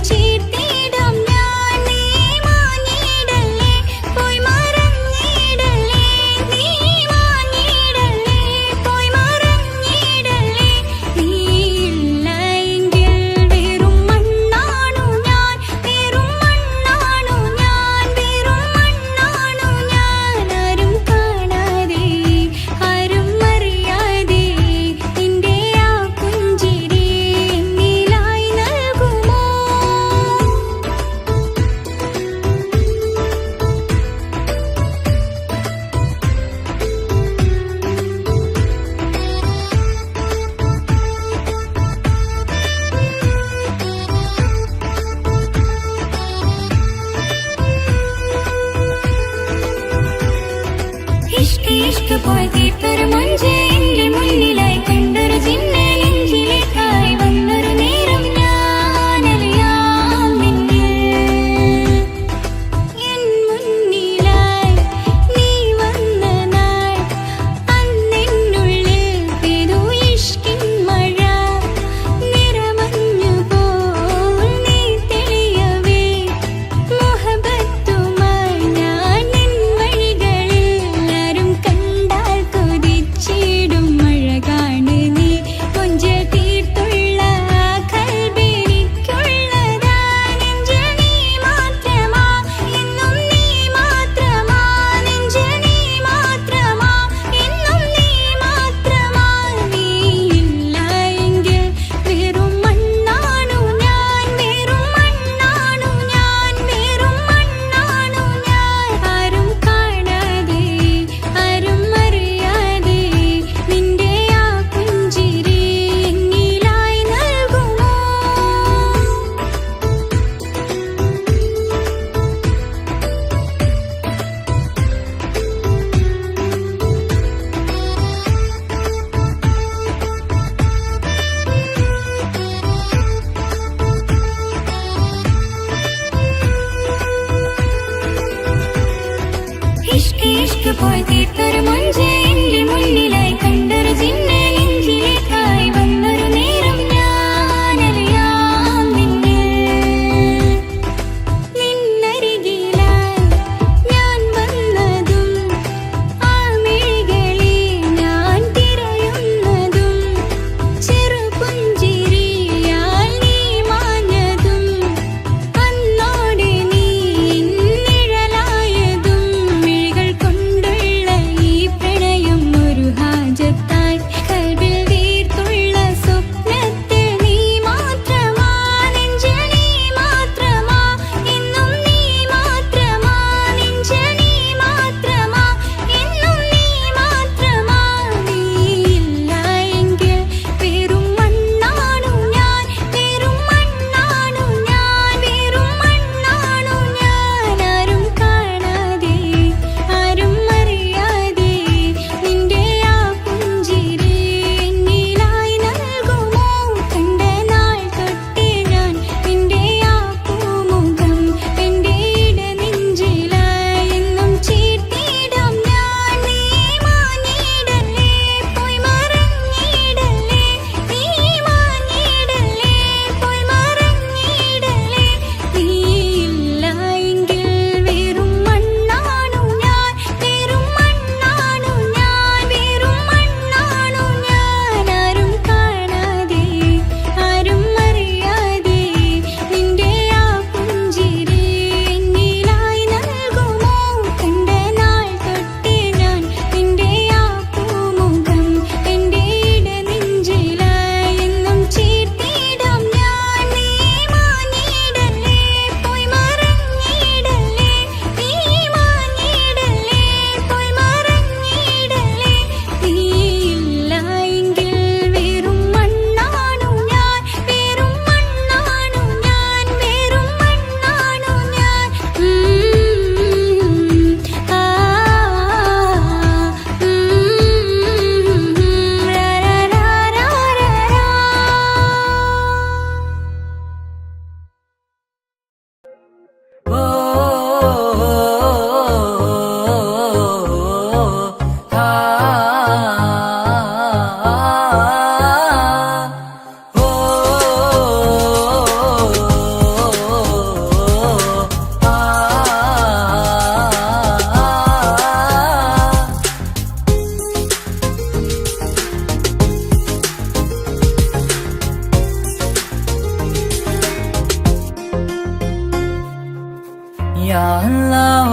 ചീർത്തിടാം ഞാൻ നീ മാഞ്ഞിടല്ലേ പോയി മറഞ്ഞിട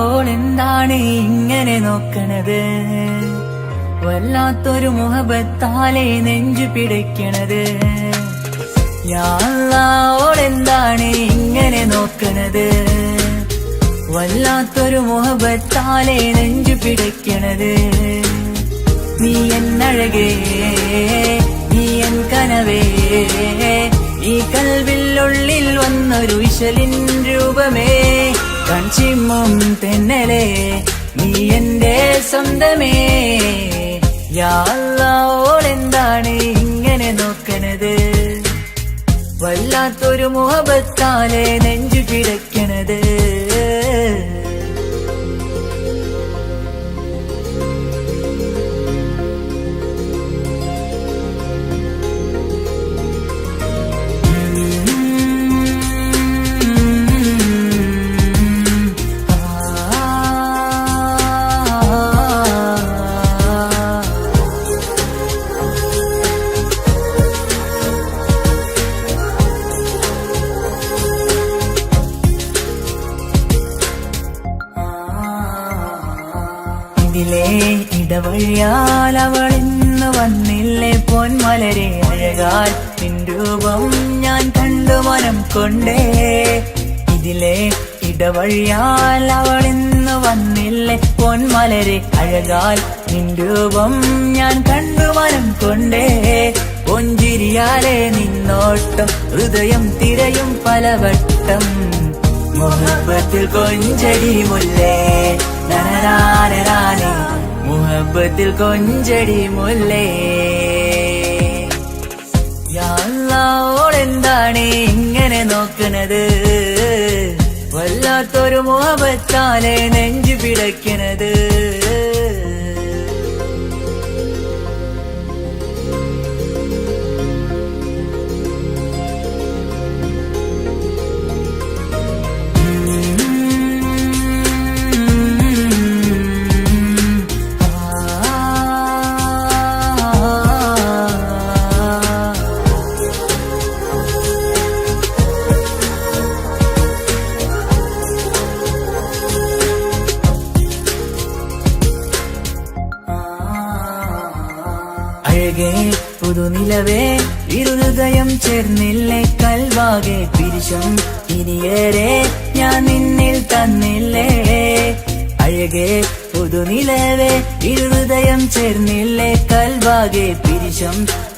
ഓളെന്താണ് ഇങ്ങനെ നോക്കണത്? വല്ലാത്തൊരു മുഹബത്താലെ നെഞ്ചു പിടിക്കണത്. ഓളെന്താണ് ഇങ്ങനെ നോക്കണത്? വല്ലാത്തൊരു മുഹബത്താലെ നെഞ്ചു പിടിക്കണത്. നീ എന്നഴകേ, നീ എൻ കനവേ, ഈ കൽവിനുള്ളിൽ വന്നൊരു വിശലിൻ രൂപമേ, കൺചിമ്മും തെന്നലേ, നീ എന്റെ സ്വന്തമേ. യാ അല്ലാഹ് ഓളെന്താണ് ഇങ്ങനെ നോക്കണത്, വല്ലാത്തൊരു മുഹബത്താലെ നെഞ്ചു പിടയ്ക്കണത്. ഇതിലെ ഇടവഴിയാൽ അവളിന്ന് വന്നില്ലേ പൊന്മലരെ, അഴകാൽ നിൻ രൂപം ഞാൻ കണ്ടു മനം കൊണ്ടേ. ഇതിലെ ഇടവഴിയാൽ അവളിന്ന് വന്നില്ലേ പൊന്മലരെ, അഴകാൽ നിൻ രൂപം ഞാൻ കണ്ടു മനം കൊണ്ടേ. പൊഞ്ചിരിയാലെ നിന്നോട്ടം ഹൃദയം തിരയും പലവട്ടം, മുഹബത്തിൽ കൊഞ്ചടി മുല്ലേ നനരാനരാനെ, മുഹബത്തിൽ കൊഞ്ചടി മുല്ലേ. യാ അല്ലാഹ് ഓളെന്താണ് ഇങ്ങനെ നോക്കണത്, വല്ലാത്തൊരു മുഹബത്താലെ നെഞ്ചു പിടയ്ക്കണത്. അഴകേ പുതുനിലവേ ഇരുഹൃദയം ചേർന്നില്ലേ കൽവാകെ പിരിശം ഇനിയേറെ ഞാൻ നിന്നിൽ തന്നില്ലേ. അഴകേ പുതുനിലവേ ഇരുഹൃദയം ചേർന്നില്ലേ കൽവാകെ പിരിശം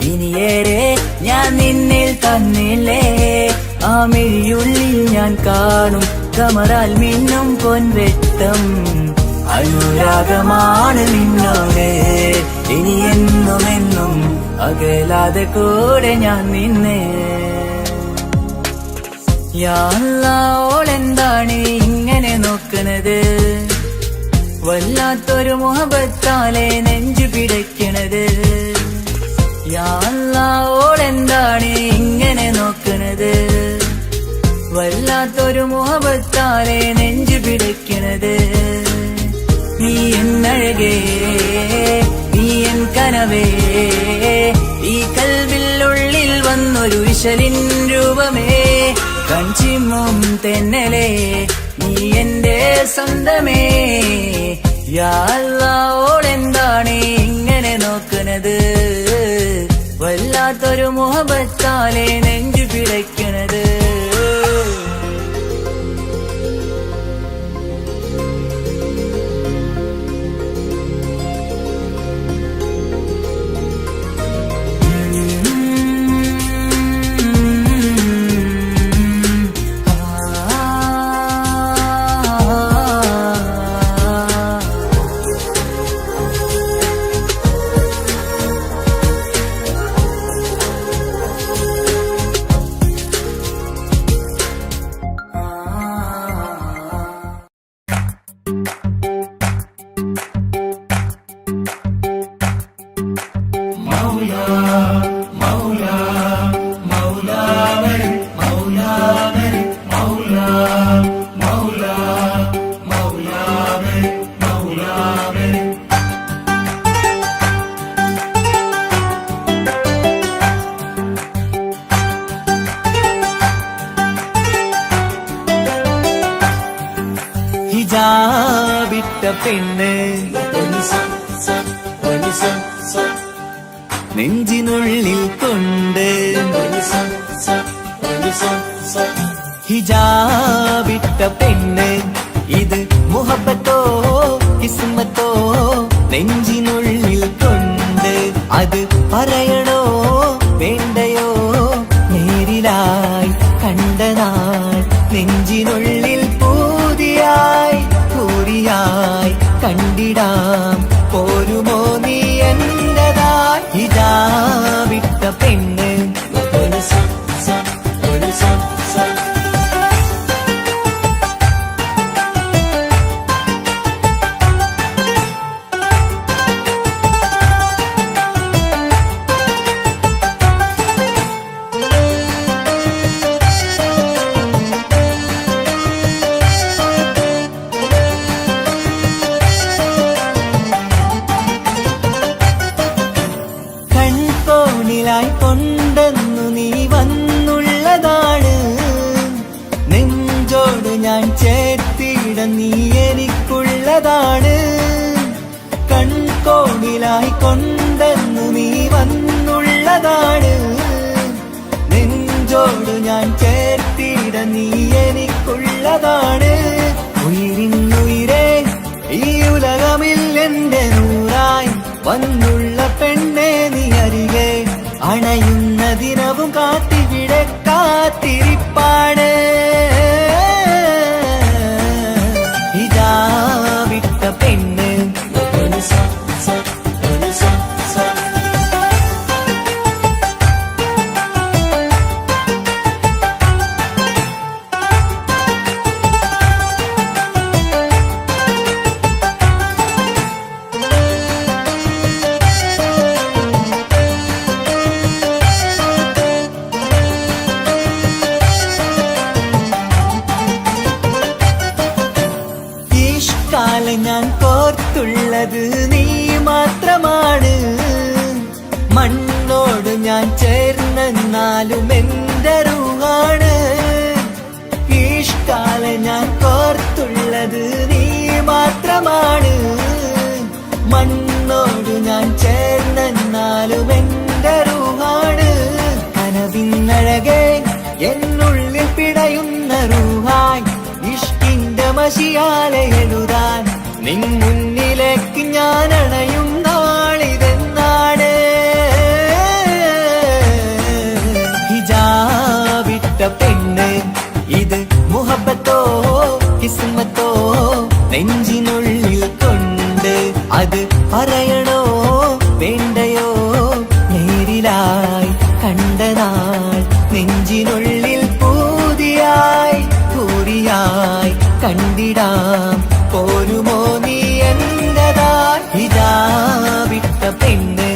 ഇനിയേറെ ഞാൻ നിന്നിൽ തന്നില്ലേ. ആ മിഴിയുള്ളിൽ ഞാൻ കാണും കമറാൽ മിന്നും പൊൻവെട്ടം, അനുരാഗമാണ് നിന്നോട് ഇനി എന്നും എന്നും അകലാതെ കൂടെ ഞാൻ നിന്നെ. യാ അല്ലാഹ് ഓളെന്താണ് ഇങ്ങനെ നോക്കണത്, വല്ലാത്തൊരു മുഹബത്താലെ നെഞ്ചു പിടയ്ക്കണത്. യാ അല്ലാഹ് ഓളെന്താണ് ഇങ്ങനെ നോക്കണത്, വല്ലാത്തൊരു മുഹബത്താലെ നെഞ്ചു പിടയ്ക്കണത്. നീ എന്നഴകേ നീ എൻ കനവേ, ഈ കൽവിനുള്ളിൽ വന്നൊരു വിശലിൻ രൂപമേ. കഞ്ചിമ്മും തെന്നലേ നീ എന്റെ സ്വന്തമേ. യാ അല്ലാഹ് ഓളെന്താണ് ഇങ്ങനെ നോക്കണത്, വല്ലാത്തൊരു മുഹബത്താലെ നെഞ്ചു പിടയ്ക്കണത്. ഹിജാബിട്ട പെണ്ണ് നെഞ്ചിനുള്ളിൽ കൊണ്ട്, ഹിജാബിട്ട പെണ്ണ് ഇത് മുഹബത്തോ കിസ്മത്തോ നെഞ്ചിനുള്ളിൽ കൊണ്ട്. അത് പറയണോ വേണ്ടയോ, നേരിലായി കണ്ട നാൾ നെഞ്ചിനുള്ളിൽ പൂതിയായി പൂരിയായി കൊണ്ടെന്നു നീ വന്നുള്ളതാണ്. നെഞ്ചോട് ഞാൻ ചേർത്തിട നീ എനിക്കുള്ളതാണ്. ഉയിരിന്നുയിരേ ഈ ഉലകമിൽ എന്റെ നൂറായി വന്നുള്ള പെണ്ണെ നീ അരികെ അണയുന്ന ദിനവും കാത്തിവിടെ കാത്തിരിപ്പാണ്. ഇതാ വിട്ട പെണ്ണ് ഞാൻ കോർത്തുള്ളത് നീ മാത്രമാണ്. മണ്ണോട് ഞാൻ ചേർന്നെന്നാലും എന്റെ റൂഹാണ്. ഈഷ്കാലെ ഞാൻ കോർത്തുള്ളത് നീ മാത്രമാണ്. മണ്ണോട് ഞാൻ ചേർന്നെന്നാലും എന്റെ റൂഹാണ്. കനവിന്നഴകെ എന്നുള്ളിൽ പിടയുന്ന റൂഹായി ഇഷ്കിന്റെ മഷിയാലെ എഴുതാൻ നിൻ മുന്നിലേക്ക് ഞാൻ അണയും നാളിതെന്നാണ്. ഹിജാബിട്ട പെണ്ണ് ഇത് മുഹബത്തോ കിസ്മത്തോ നെഞ്ചിനുള്ളിൽ കൊണ്ട് അത് പറയണോ വേണ്ടയോ നേരിലായി കണ്ട നാൾ നെഞ്ചിനുള്ളിൽ പൂതിയായി പൂരിയായി കണ്ടിടാം പോരുമോ നീ എന്റതായി. ഇതാ വിട്ട പെണ്ണ്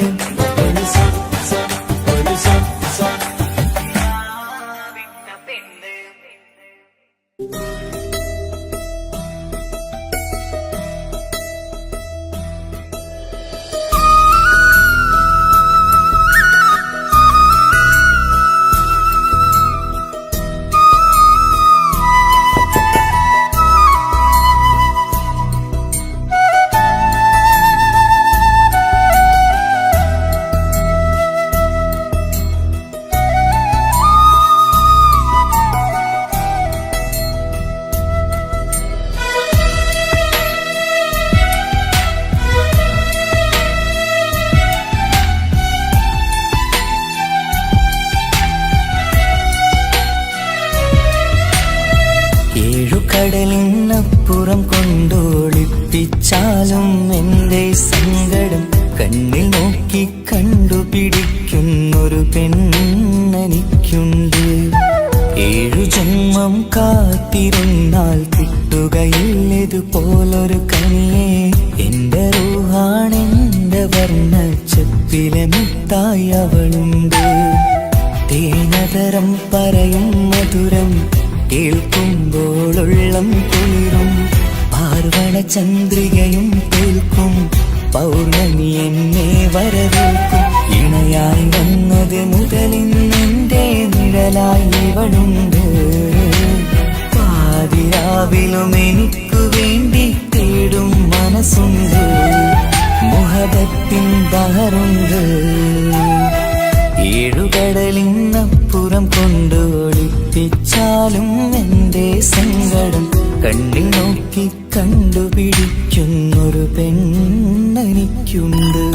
കടലിനപ്പുറം കൊണ്ടോളിപ്പിച്ചാലും എന്റെ സങ്കടം കണ്ണിൽ നോക്കി കണ്ടുപിടിക്കുന്നൊരു പെണ്ണെനിക്കുണ്ട്. 7 ജന്മം കാത്തിരുന്നാൽ കിട്ടുകയില്ലതുപോലൊരു കനിയെ. എന്റെ റൂഹാണെന്റെ വർണ്ണച്ചപ്പിലെ മുത്തായി അവളുണ്ട്. തേനതരം പറയും മധുരം കേൾക്കുമ്പോളുള്ളം കുളിരും. പാർവണ ചന്ദ്രികയും കേൾക്കും പൗർണമി എന്നെ വരവേൽക്കും. ഇണയായി വന്നത് മുതലിന്നെന്റെ നിഴലായി ഇവളുണ്ട്. പാതിരാവിലും എനിക്കു വേണ്ടി തേടും മനസ്സുണ്ട്. മുഹബത്തിൻ ബഹറുണ്ട്. 7 കടലിനപ്പുറം കൊണ്ട് ഒളിപ്പിച്ചാലും എന്റെ സങ്കടം കണ്ണിൽ നോക്കി കണ്ടുപിടിക്കുന്നൊരു പെണ്ണെനിക്കുണ്ട്.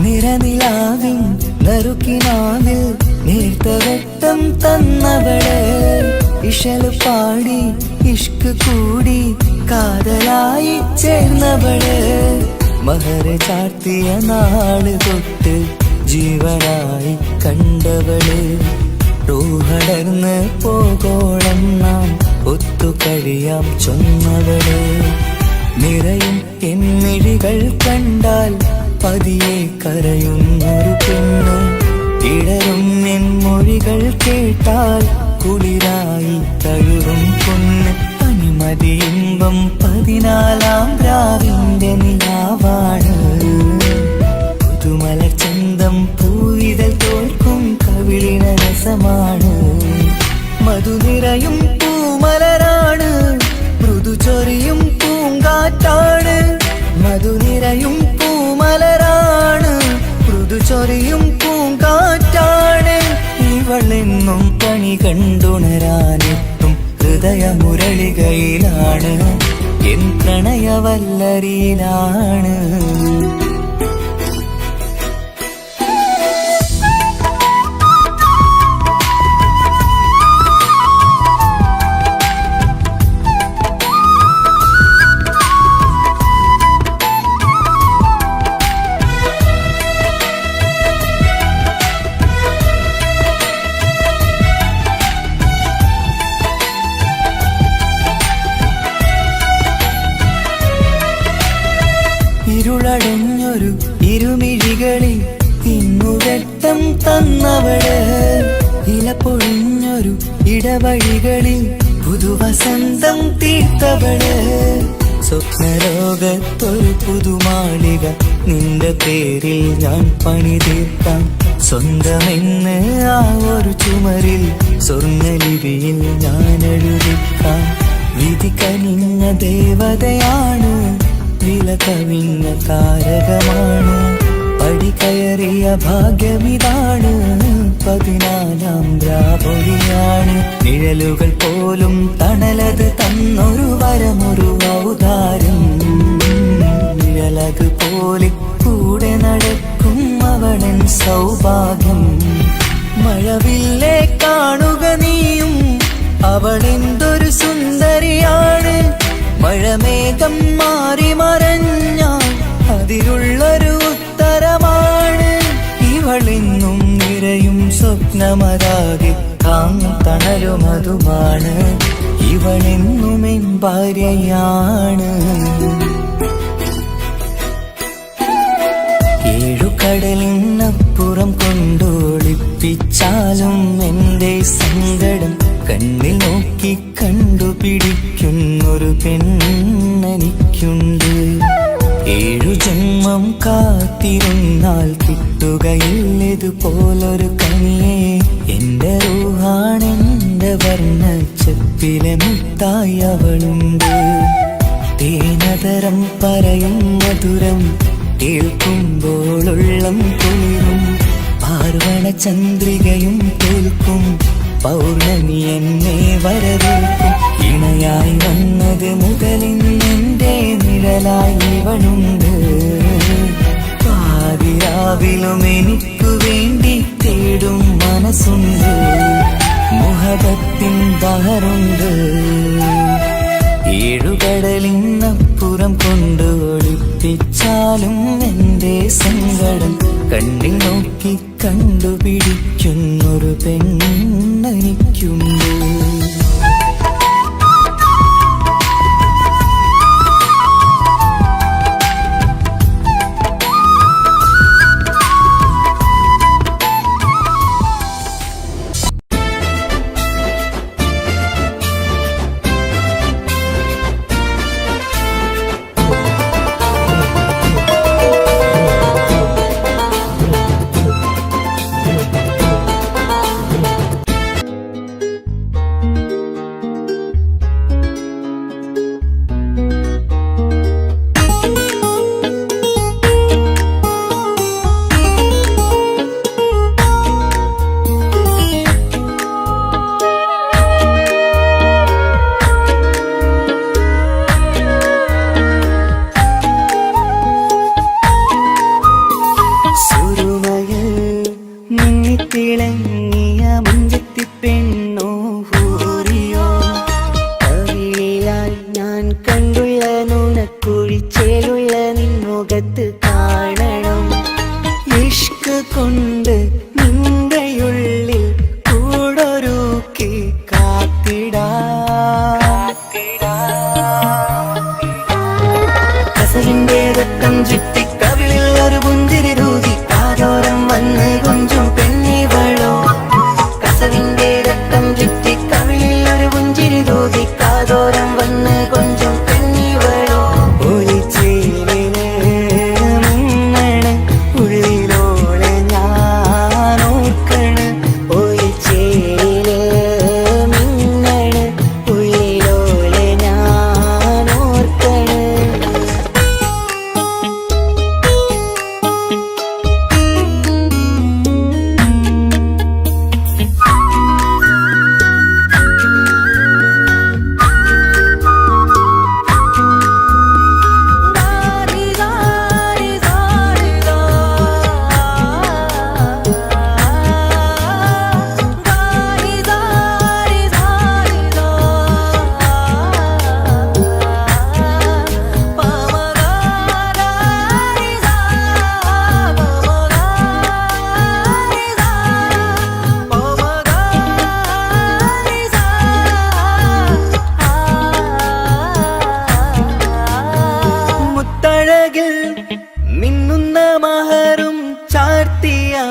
നിറനിലാവിൻ നറുക്കിനാവിൽ നേർത്ത വെട്ടം തന്നവള്. ഇശല് പാടി ഇഷ്ക് കൂടി കാതലായി ചേർന്നവള്. മഹർ ചാർത്തിയ നാള് തൊട്ട് ജീവനായി കണ്ടവള്. റൂഹടർന്ന് പോകോളം നാം ഒത്തു കഴിയാം ചൊന്നവള്. നിറയും എന്നിഴികൾ കണ്ടാൽ പതിയെ കരയുന്നൊരു പെണ്ണ്. ഇടരും എൻ മൊഴി മൊഴികൾ കേട്ടാൽ കുളിരായി തഴുകും പൊന്ന് പനിമതി ഇമ്പം 14-ാം രാവിന്റെ നിലാവാണ് പുതുമലർ ചന്തം പൂവിതൽ തോൽക്കും കവിളിന രസമാണ് മധുനിറയും പൂമലരാണ് മൃദു ചൊരിയും പൂങ്കാറ്റാണ് മധുനിറയും പൂമലരാണ് മൃദു ചൊരിയും പൂങ്കാറ്റാണ് ഇവളെന്നും പണി കണ്ടുണരാനെത്തും ഹൃദയമുരളികയിലാണ് എൻ പ്രണയവല്ലരിയിലാണ് ഇരുളടഞ്ഞൊരു ഇരുമിഴികളിൽ ഇന്നുവെട്ടം തന്നവള് ഇലപ്പൊഴിഞ്ഞൊരു ഇടവഴികളിൽ പുതുവസന്തം തീർത്തവള് സ്വപ്നലോകത്തൊരു പുതുമാളിക നിന്റെ പേരിൽ ഞാൻ പണി തീർക്കാം സ്വന്തമെന്ന് ആ ഒരു ചുമരിൽ സ്വർണ്ണലിപിയിൽ ഞാൻ എഴുതിക്കാം വിധി കനിഞ്ഞ ദേവതയാണ് വില കവിഞ്ഞ താരകമാണ് പടി കയറിയ ഭാഗ്യമിതാണ് 14-ാം രാപൊലിയാണ് നിഴലുകൾ പോലും തണലത് തന്നൊരു വരമൊരു ഔദാര്യം നിഴലത് പോലെ കൂടെ നടക്കും അവളൻ സൗഭാഗ്യം മഴവില്ലേ കാണുക നീയും അവളെന്തൊരു സുന്ദരിയാണ് മഴമേഘം മാറി മറഞ്ഞാൽ അതിലുള്ളൊരു ഉത്തരമാണ് ഇവളെന്നും നിറയും സ്വപ്നമതാകെ തണലുമതുമാണ് ഇവളെന്നും എൻ ഭാര്യയാണ് ഏഴുകടലിനപ്പുറം കൊണ്ടോളിപ്പിച്ചാലും എന്റെ സങ്കടം കണ്ണിൽ നോക്കി കണ്ടുപിടിക്കുന്നൊരു പെണ്ണെനിക്കുണ്ട് 7 ജന്മം കാത്തിരുന്നാൽ കിട്ടുകയില്ലതുപോലൊരു കനിയെ എന്റെ റൂഹാണെന്റെ വർണ്ണച്ചപ്പിലെ മുത്തായി അവളുണ്ട് തേനതരം പറയും മധുരം കേൾക്കുമ്പോളുള്ളം കുളിരും പാർവണ ചന്ദ്രികയും തോൽക്കും പൗർണമി എന്നെ വരവേൽക്കും ഇണയായി വന്നത് മുതലിന്നെന്റെ നിഴലായി ഇവളുണ്ട് പാതിരാവിലും എനിക്കു വേണ്ടി തേടും മനസ്സുണ്ട് മുഹബത്തിൻ ബഹറുണ്ട് ഏഴുകടലിനപ്പുറം കൊണ്ട് ഒളിപ്പിച്ചാലും എന്റെ സങ്കടം കണ്ണിൽ നോക്കി കണ്ടുപിടിക്കുന്നൊരു പെണ്ണെനിക്കുണ്ട്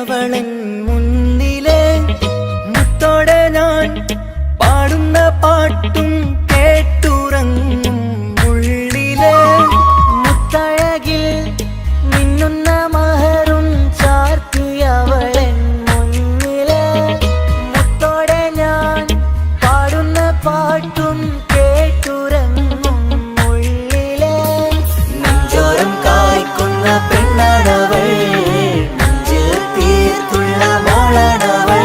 അവളൻ മുന്നിലെ മുത്തോടെ ഞാൻ പാടുന്ന പാട്ടും കേട്ടുറങ്ങും ഉള്ളിലെ മുത്തഴകിൽ മിന്നുന്ന മഹറും ചാർത്തിയവളൻ മുന്നിലെ മുത്തോടെ ഞാൻ പാടുന്ന പാട്ടും കേട്ടുറങ്ങും ഉള്ളിലെ നെഞ്ചോരം കായ്ക്കുന്ന പെണ്ണാണവൾ നെഞ്ചിൽ തീർത്തുള്ള മോളാണവൾ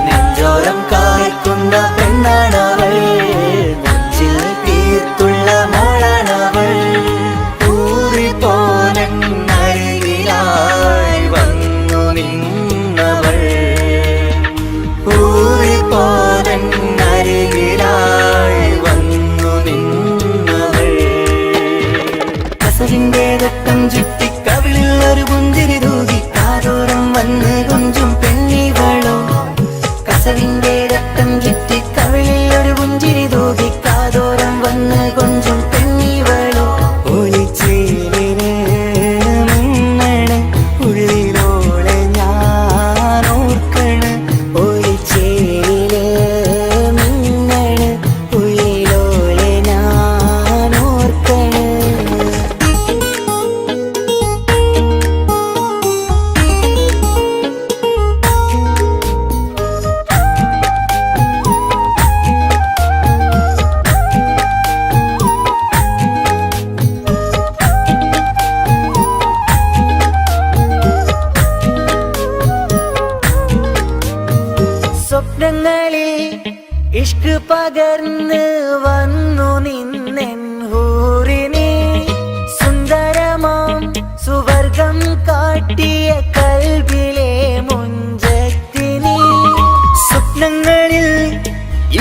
നെഞ്ചോരം കായ്ക്കുന്ന പെണ്ണാണവൾ നെഞ്ചിൽ തീർത്തുള്ള മോളാണവൾ ൂറിപ്പോലരികിലായി വന്നു നിന്നവൾ ൂറിപ്പോലരികിലായി വന്നു നിന്നവൾ കസവിന്റെ രക്തം ചുറ്റി കവിളിൽ ഒരു പുഞ്ചിരി തൂകി കാതോരം വന്ന് കൊഞ്ചും പെണ്ണിവളോ കസവിന്റെ രക്തം ചുറ്റി കവിളിൽ ഒരു പുഞ്ചിരി തൂകി കാതോരം വന്ന് കൊഞ്ചും പെണ്ണിവളോ ഒളിച്ചേലിന് മിന്നണ് ഉള്ളിലോളെ ഞാൻ ഓർക്കണ് ഒളിച്ചേലില് മിന്നണ് ഉള്ളിലോളെ ഞാൻ ഓർക്കണ് സ്വപ്നങ്ങളിൽ ഇഷ്ക് പകർന്ന് വന്നു നിന്നെൻ ഹൂറിനെ സുന്ദരമാം സുവർഗം കാട്ടിയ കൽബിലെ മുഞ്ചത്തിനെ സ്വപ്നങ്ങളിൽ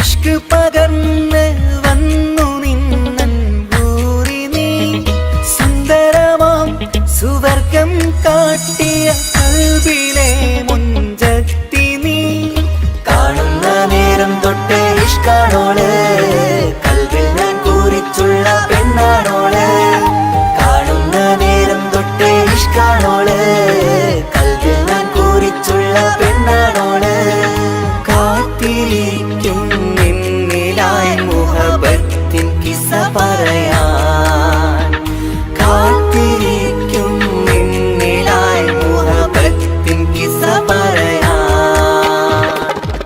ഇഷ്ക് പകർന്ന് വന്നു നിന്നെൻ ഹൂറിനെ സുന്ദരമാം സുവർഗം കാട്ടിയ കൽബിലെ മുഞ്ചത്തിനെ കാണുന്ന നേരം തൊട്ട് ഇഷ്കാണോള് കൽവിൽ ഞാൻ കൂറിച്ചുള്ള പെണ്ണാണോള് കാണുന്ന നേരം തൊട്ട് ഇഷ്കാണോള് കൽവിൽ ഞാൻ കൂറിച്ചുള്ള പെണ്ണാണോള് കാത്തിരിക്കും നിന്നിലായി മുഹബത്തിൻ കിസ്സ പറയാൻ കാത്തിരിക്കും നിന്നിലായി മുഹബത്തിൻ കിസ്സ പറയാൻ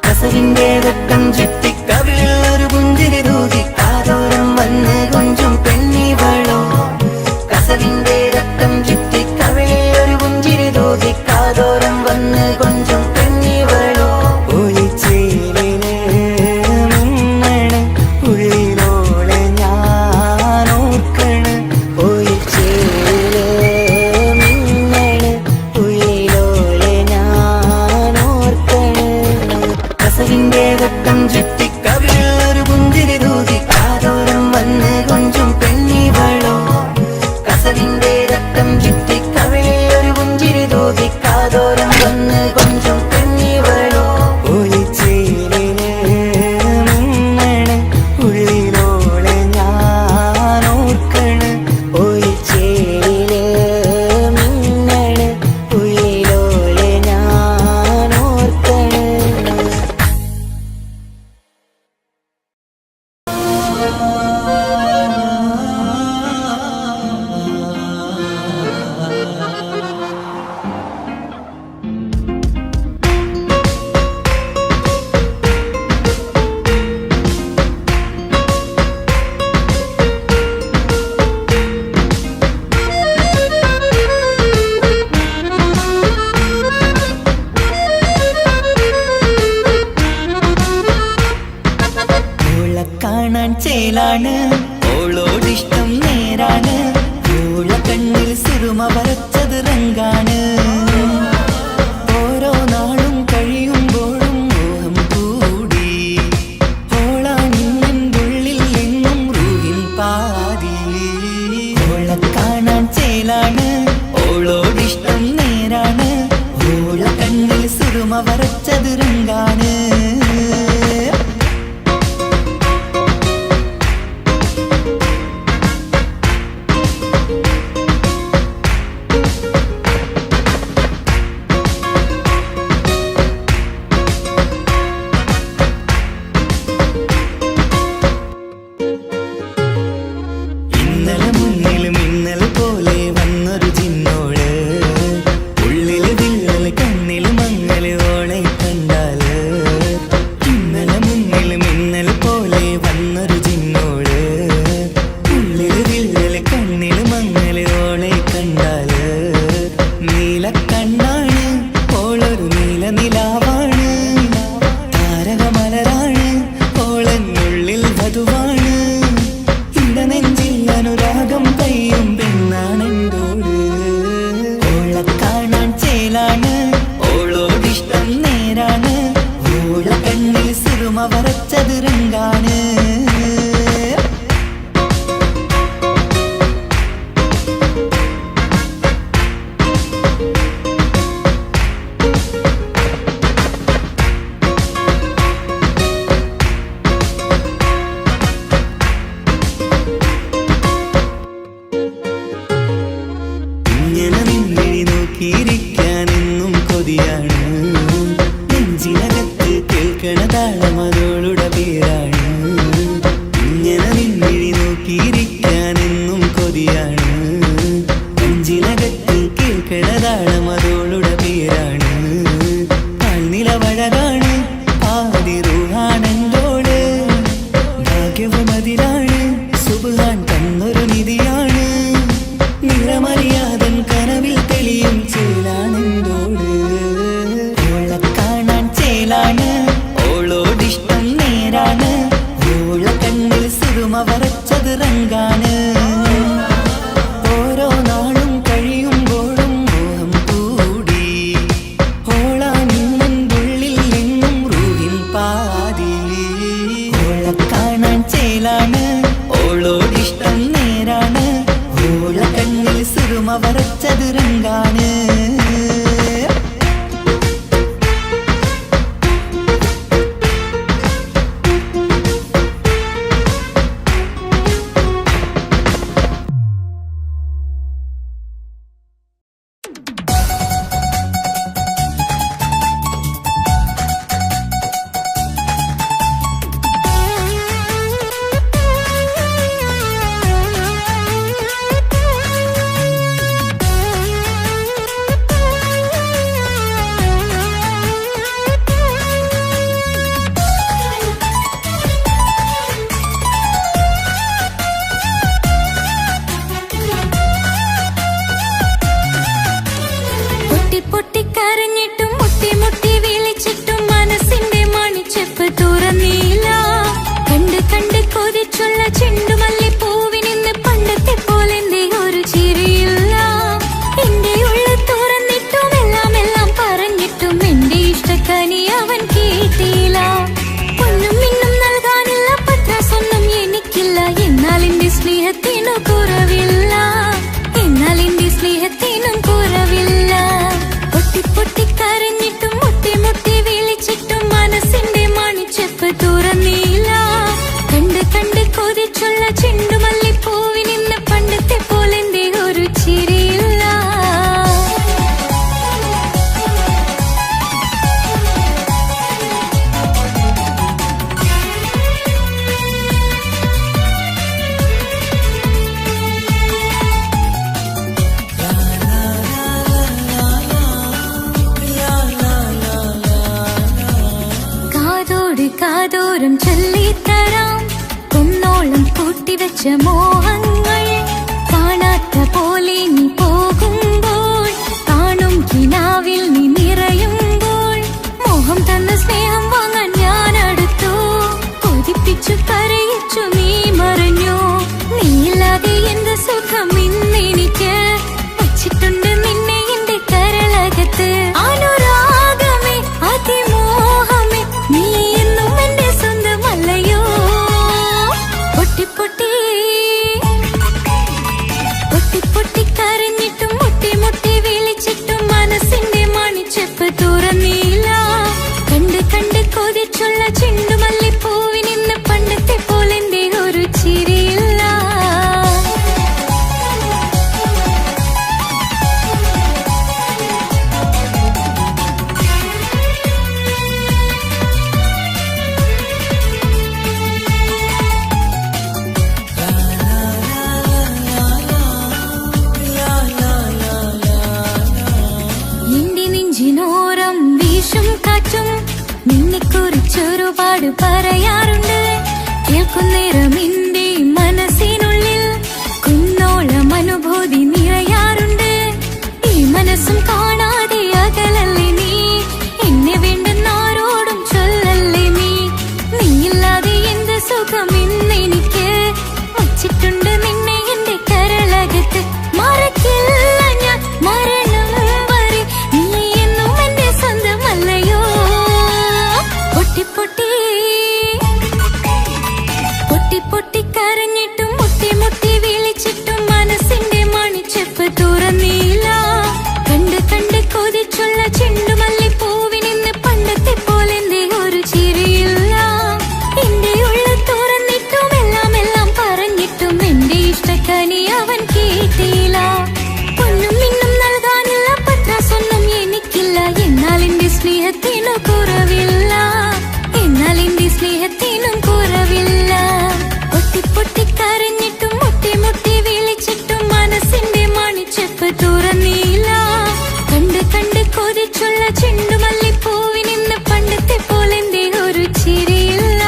കസവിന്റെ രക്തം ചുറ്റി കവിളിൽ ഒരു പുഞ്ചിരി തൂകി കാതോരം വന്ന് കൊഞ്ചും പെണ്ണിവളോ കസവിന്റെ രക്തം ചുറ്റി കവിളിൽ ഒരു പുഞ്ചിരി തൂകി കാതോരം വന്ന് കൊഞ്ചും പെണ്ണിവളോ ഒളിച്ചേലിന് മിന്നണ് ഉള്ളിലോളെ ഞാൻ ഓർക്കണ് ഒളിച്ചേലില് മിന്നണ് ഉള്ളിലോളെ ഞാൻ ഓർക്കണ് കസവിന്റെ രക്തം ചുറ്റി കവിളിൽ ഒരു പുഞ്ചിരി തൂകി കാതോരം വന്ന് കൊഞ്ചും പെണ്ണിവളോ കസവിന്റെ രക്തം ചുറ്റി കവിളിൽ ഒരു പുഞ്ചിരി തൂകി കാതോരം വന്ന് കൊഞ്ചും പെണ്ണിവളോ ഒളിച്ചേലിന് മിന്നണ് ഉള്ളിലോളെ ഞാൻ ഓർക്കണ് ഒളിച്ചേലില് മിന്നണ് ഉള്ളിലോളെ ഞാൻ ഓർക്കണ് ഓളെ കാണാൻ ചേലാണ് ഓളോടിഷ്ടം നേരാണ് ഓളെ കണ്ണിൽ സുറുമ വരച്ചത് റങ്കാണ് ഓരോ നാളും കഴിയുമ്പോഴും മോഹം കൂടി ഓളാണിന്നുള്ളിൽ എന്നും റൂഹിൻ പാതി ഓളെ കാണാൻ ചേലാണ് ഓളോടിഷ്ടം നേരാണ് ഓളെ കണ്ണിൽ സുറുമ വരച്ചത് റങ്കാണ് സുറുമ വരച്ചത് രംഗാണ്. കാതോരം ചൊല്ലിത്തരാം കുന്നോളം കൂട്ടിവെച്ച മോഹങ്ങൾ കാണാത്ത പോലെ നീ പോകുമ്പോൾ കാണും കിനാവിൽ നീ നിറയുമ്പോൾ മോഹം തന്ന സ്നേഹം വാങ്ങാൻ ഞാൻ അടുത്തു കൊതിപ്പിച്ചു കരയിച്ചു നീ മറഞ്ഞു നീയില്ലാതെ എന്ത് സുഖം ഇന്നെനിക്ക് വച്ചിട്ടുണ്ട് നിന്നെ എന്റെ കരളകത്ത് അനുരാഗമേ അതിമോഹമേ നീ എന്നും എന്റെ സ്വന്തമല്ലയോ പൊട്ടി പൊട്ടി പൊട്ടി പൊട്ടി കരഞ്ഞിട്ടും മുട്ടി മുട്ടി വിളിച്ചിട്ടും മനസ്സിന്റെ മണിച്ചെപ്പ് തുറന്നില്ല കണ്ട് കണ്ട് കൊതിച്ചുള്ള ചെണ്ടുമല്ലിപ്പൂവിനിന്ന് പണ്ടത്തെ പോലെന്റെ ഒരു ചിരിയില്ല എന്റെ നെഞ്ചിനോരം വീശും കാറ്റും നിന്നെക്കുറിച്ചൊരുപാട് പറയാറുണ്ട് കേൾക്കുന്നേരം എന്റെ മനസ്സിനുള്ളിൽ കുന്നോളം അനുഭൂതി നിറയാറുണ്ട് ഈ മനസ്സും കാണാതെ അകലല്ലേ നീ എന്നെ വേണ്ടെന്നാരോടും ചൊല്ലല്ലേ നീ നീയില്ലാതെ എന്ത് സുഖം ഇന്നെനിക്ക് വച്ചിട്ടുണ്ട് നിന്നെ എന്റെ കരളകത്ത് മറക്കില്ല ഞാൻ മരണം വരെ നീ എന്നും എന്റെ സ്വന്തമല്ലയോ പൊട്ടി പൊട്ടി പൊട്ടി പൊട്ടി കരഞ്ഞിട്ടും മുട്ടി മുട്ടി വിളിച്ചിട്ടും മനസ്സിന്റെ മണിച്ചെപ്പ് തുറന്നില്ല കണ്ട് കണ്ട് കൊതിച്ചുള്ള ചെണ്ടുമല്ലിപ്പൂവിനിന്ന് പണ്ടത്തെ പോലെന്റെ ഒരു ചിരിയില്ല എന്റെ ഉള്ളിൽ തുറന്നിട്ടും എല്ലാം എല്ലാം പറഞ്ഞിട്ടും എന്റെ ഇഷ്ടക്കനി അവൻ കേട്ടില്ല പൊന്നും മിന്നും നൽകാനുള്ള പത്രാസൊന്നും എനിക്കില്ല എന്നാൽ എന്റെ സ്നേഹത്തിനു കുറവില്ല എന്നാൽ എന്റെ സ്നേഹത്തിനും കുറവില്ല പൊട്ടി പൊട്ടി കരഞ്ഞിട്ടും മുട്ടി മുട്ടി വിളിച്ചിട്ടും മനസ്സിന്റെ മണിച്ചെപ്പ് തുറന്നില്ല കണ്ട് കണ്ട് കൊതിച്ചുള്ള ചെണ്ടുമല്ലിപ്പൂവിനിന്ന് പണ്ടത്തെ പോലെന്റെ ഒരു ചിരിയില്ല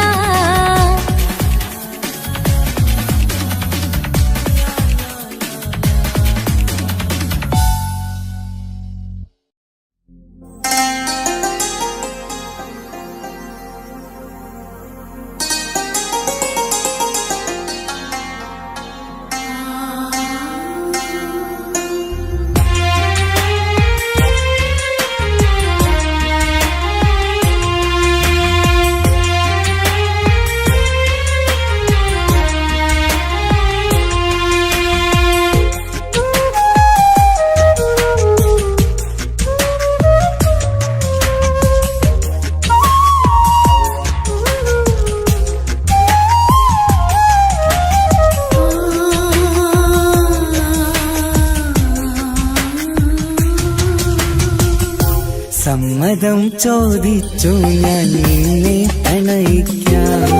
സമ്മതം ചോദിച്ചു ഞാൻ നിന്നെ പ്രണയിക്കാം.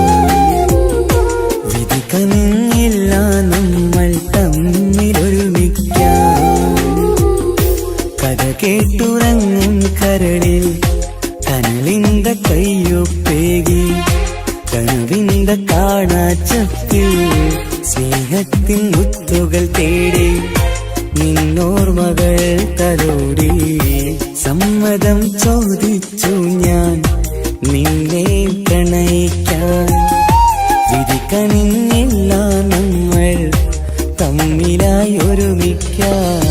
വിധി കനിഞ്ഞില്ല നമ്മൾ തമ്മിലൊരുമിക്കാം. കഥ കേട്ടുറങ്ങും കരളിൽ കനലിന്ത കയ്യൊപ്പേകി കനവിന്ത കാണാച്ചപ്പിൽ സ്നേഹത്തിൻ മുത്തുകൾ തേടി നിന്നോർമകൾ തലോടി. സമ്മതം ചോദിച്ചു ഞാൻ നിന്നെ പ്രണയിക്കാൻ. വിധി കനിഞ്ഞില്ല നമ്മൾ തമ്മിലായി ഒരുമിക്കാം.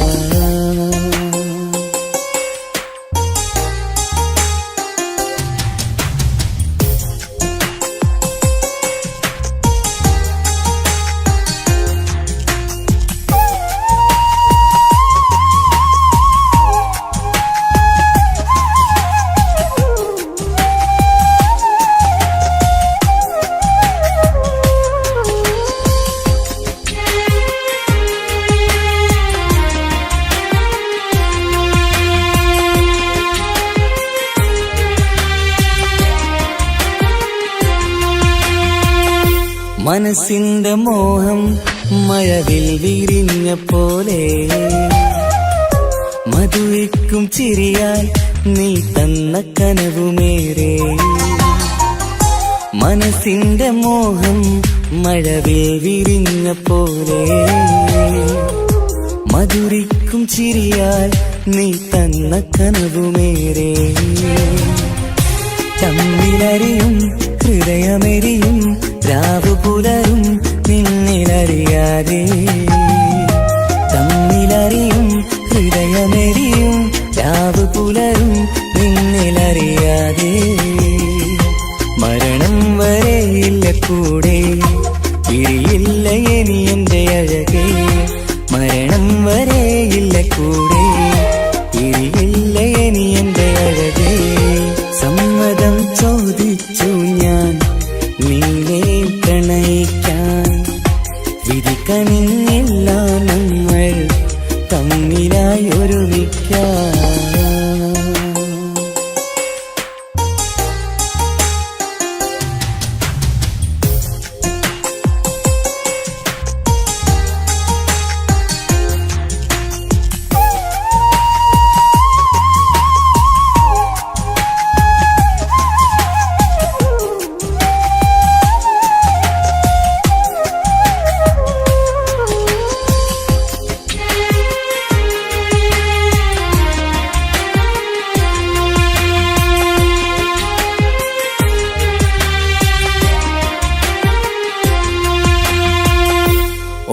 മനസ്സിന്റെ മോഹം മഴവിൽ വിരിഞ്ഞ പോലെ മധുവിക്കും ചിരിയായി നീ തന്ന കനവുമേറെ. മനസ്സിന്റെ മോഹം മഴവിൽ വിരിഞ്ഞ പോലെ മധുരിക്കും ചിരിയായി നീ തന്ന കനവുമേറെ. തമ്മിലറിയും ഹൃദയമെരിയും രാവു പുലരും നിന്നിലറിയാതെ. തമ്മിലറിയും ഹൃദയമെരിയും രാവു പുലരും നിന്നിലറിയാതെ. മരണം വരെയില്ല കൂടെ പിരിയില്ല ഇനി എന്റെ അഴകേ. മരണം വരെയില്ല കൂടെ പിരിയില്ല ഇനി എന്റെ അഴകേ. സമ്മതം ചോദിച്ചു ഞാൻ നിന്നെ പ്രണയിക്കാൻ. വിധി കനിഞ്ഞില്ല നമ്മൾ തമ്മിലായി ഒരുമിക്കാം.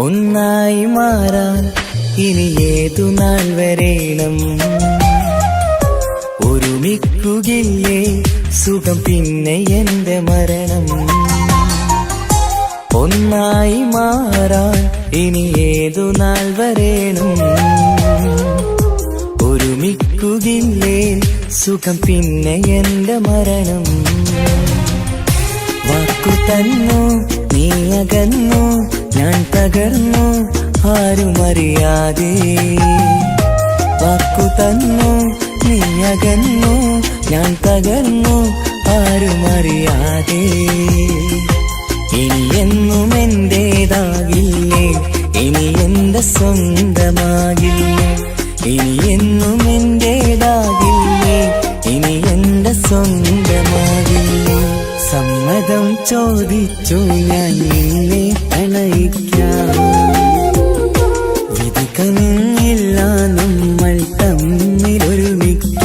ഒന്നായി മാറാൻ ഇനി ഏതു നാൾ വരേണം. ഒരുമിക്കുകയില്ലേ സുഖം പിന്നെ എന്റെ മരണം. ഒന്നായി മാറാൻ ഇനി ഏതു നാൾ വരേണം. ഒരുമിക്കുകയില്ലേ സുഖം പിന്നെ എന്റെ മരണം. വാക്കു തന്നു നീ അകന്നു ഞാൻ തകർന്നു ആരുമറിയാതെ. വാക്കു തന്നു നീ അകന്നു ഞാൻ തകർന്നു ആരുമറിയാതെ. ഇനി എന്നും എന്റേതാകില്ലേ ഇനി എന്റെ സ്വന്തമാകില്ലേ. ഇനി എന്നും എന്റേതാകില്ലേ ഇനി എന്റെ സ്വന്തമാകില്ലേ. സമ്മതം ചോദിച്ചു ഞാൻ നിന്നെ പ്രണയിക്കാം. വിധി കനിഞ്ഞില്ല നമ്മൾ തമ്മിലൊരുമിക്കാം.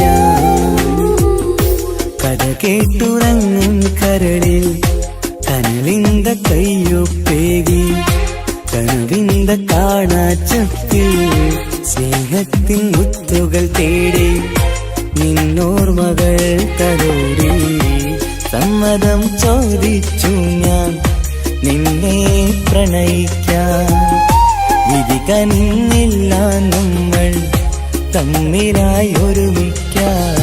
കഥ കേട്ടുറങ്ങും കരളിൽ കനവിന്ത കയ്യൊപ്പേകി കനവിന്ത കാണാച്ചപ്പിൽ സ്നേഹത്തിൻ മുത്തുകൾ തേടി നിന്നോർമകൾ തലോടി. സമ്മതം ചോദിച്ചു ഞാൻ നിന്നെ പ്രണയിക്കാൻ. വിധി കനിഞ്ഞില്ല നമ്മൾ തമ്മിലായി ഒരുമിക്കാം.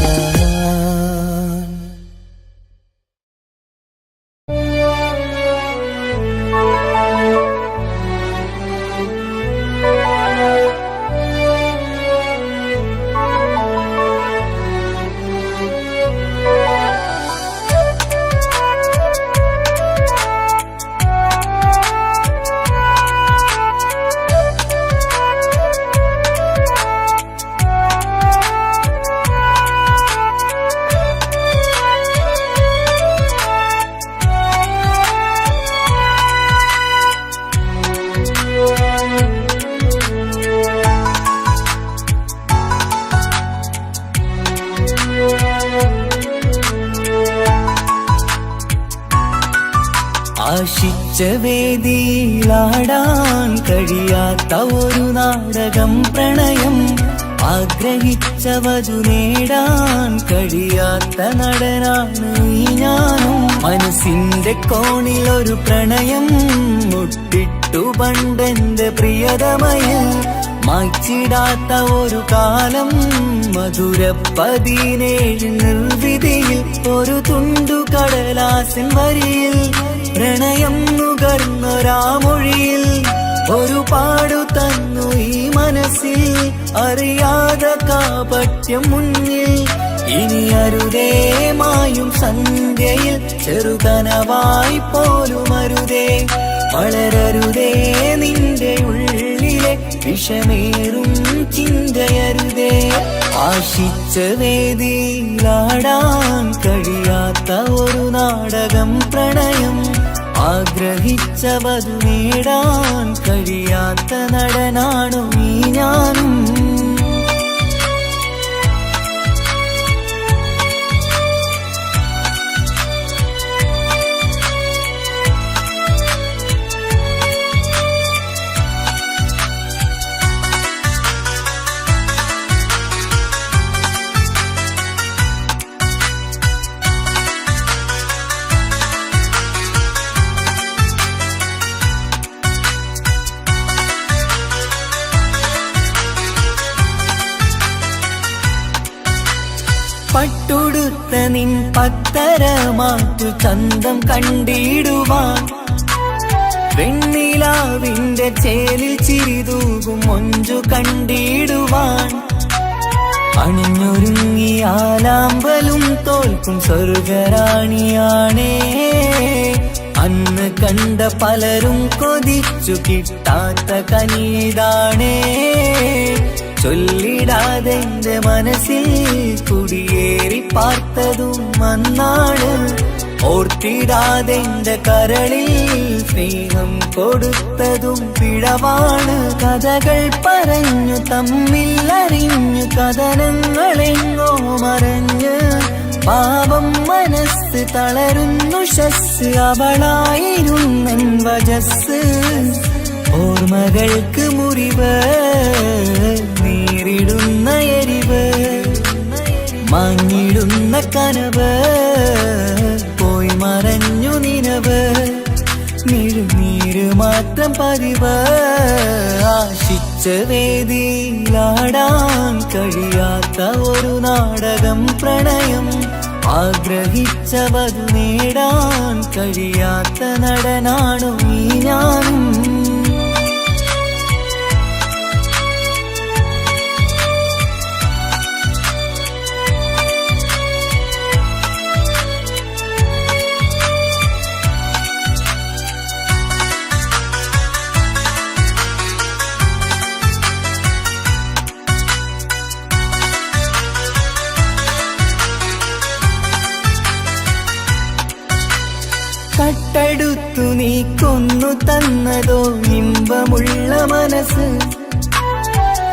ആശിച്ച വേദിയിലാടാൻ കഴിയാത്ത ഒരു നാടകം പ്രണയം, ആഗ്രഹിച്ച വധു നേടാൻ കഴിയാത്ത നടനാണ് ഈ ഞാനും. മനസ്സിന്റെ കോണിൽ ഒരു പ്രണയം മുട്ടിട്ടു പണ്ടെന്റെ പ്രിയതമയിൽ, മായ്ച്ചിടാത്ത ഒരു കാലം മധുര 17 നിർവിധിയിൽ, ഒരു തുണ്ടു കടലാസിൻ വരിയിൽ പ്രണയം നുകർന്നൊരാമൊഴിയിൽ ഒരു പാടു തന്നു ഈ മനസ്സിൽ, അറിയാതെ കാപട്യം മുന്നിൽ. ഇനി അരുതേ മായും സന്ധ്യയിൽ ചെറുകനവായി പോലും അരുതേ, വളരരുതേ നിന്റെ ഉള്ളിലെ വിഷമേറും ചിന്തയരുതേ. ആശിച്ച വേദിയിലാടാൻ കഴിയാത്ത ഒരു നാടകം പ്രണയം, ആഗ്രഹിച്ച വധു നേടാൻ കഴിയാത്ത നടനാണു ഈ ഞാനും. പട്ടുടുത്ത നിൻ പത്തരമാറ്റു ചന്തം കണ്ടിടുവാൻ, വെണ്ണിലാവിന്റെ ചേലിൽ ചിരിതൂകും മൊഞ്ചു കണ്ടിടുവാൻ, അണിഞ്ഞൊരുങ്ങിയാലാമ്പലും തോൽക്കും സ്വർഗറാണിയാണേ. അന്ന് കണ്ട പലരും കൊതിച്ചു കിട്ടാത്ത കനിതാണേ, ചൊല്ലിടാതെ എന്റെ മനസ്സിൽ കുടിയേറി പാർത്തതും അന്നാണ്, ഓർത്തിടാതെ എന്റെ കരളിൽ സ്നേഹം കൊടുത്തതും പിഴവാണ്. കഥകൾ പറഞ്ഞു തമ്മിൽ അറിഞ്ഞു കഥനങ്ങളെങ്ങോ മറഞ്ഞ്, പാപം മനസ്സ് തളരുന്നു ശസ്, അവളായിരുന്നൻ വജസ്. ഓർമ്മകൾക്ക് മുറിവ് നേരിടുന്ന എരിവ്, മാഞ്ഞിടുന്ന കനവ് പോയി മറഞ്ഞു നിനവ്, നീര് മാത്രം പതിവ്. ആശിച്ച വേദിയിലാടാൻ കഴിയാത്ത ഒരു നാടകം പ്രണയം, ആഗ്രഹിച്ച വധു നേടാൻ കഴിയാത്ത നടനാണു ഈ ഞാനും. കട്ടെടുത്തു നീ കൊന്നു തന്നതോ ഇമ്പമുള്ള മനസ്സ്,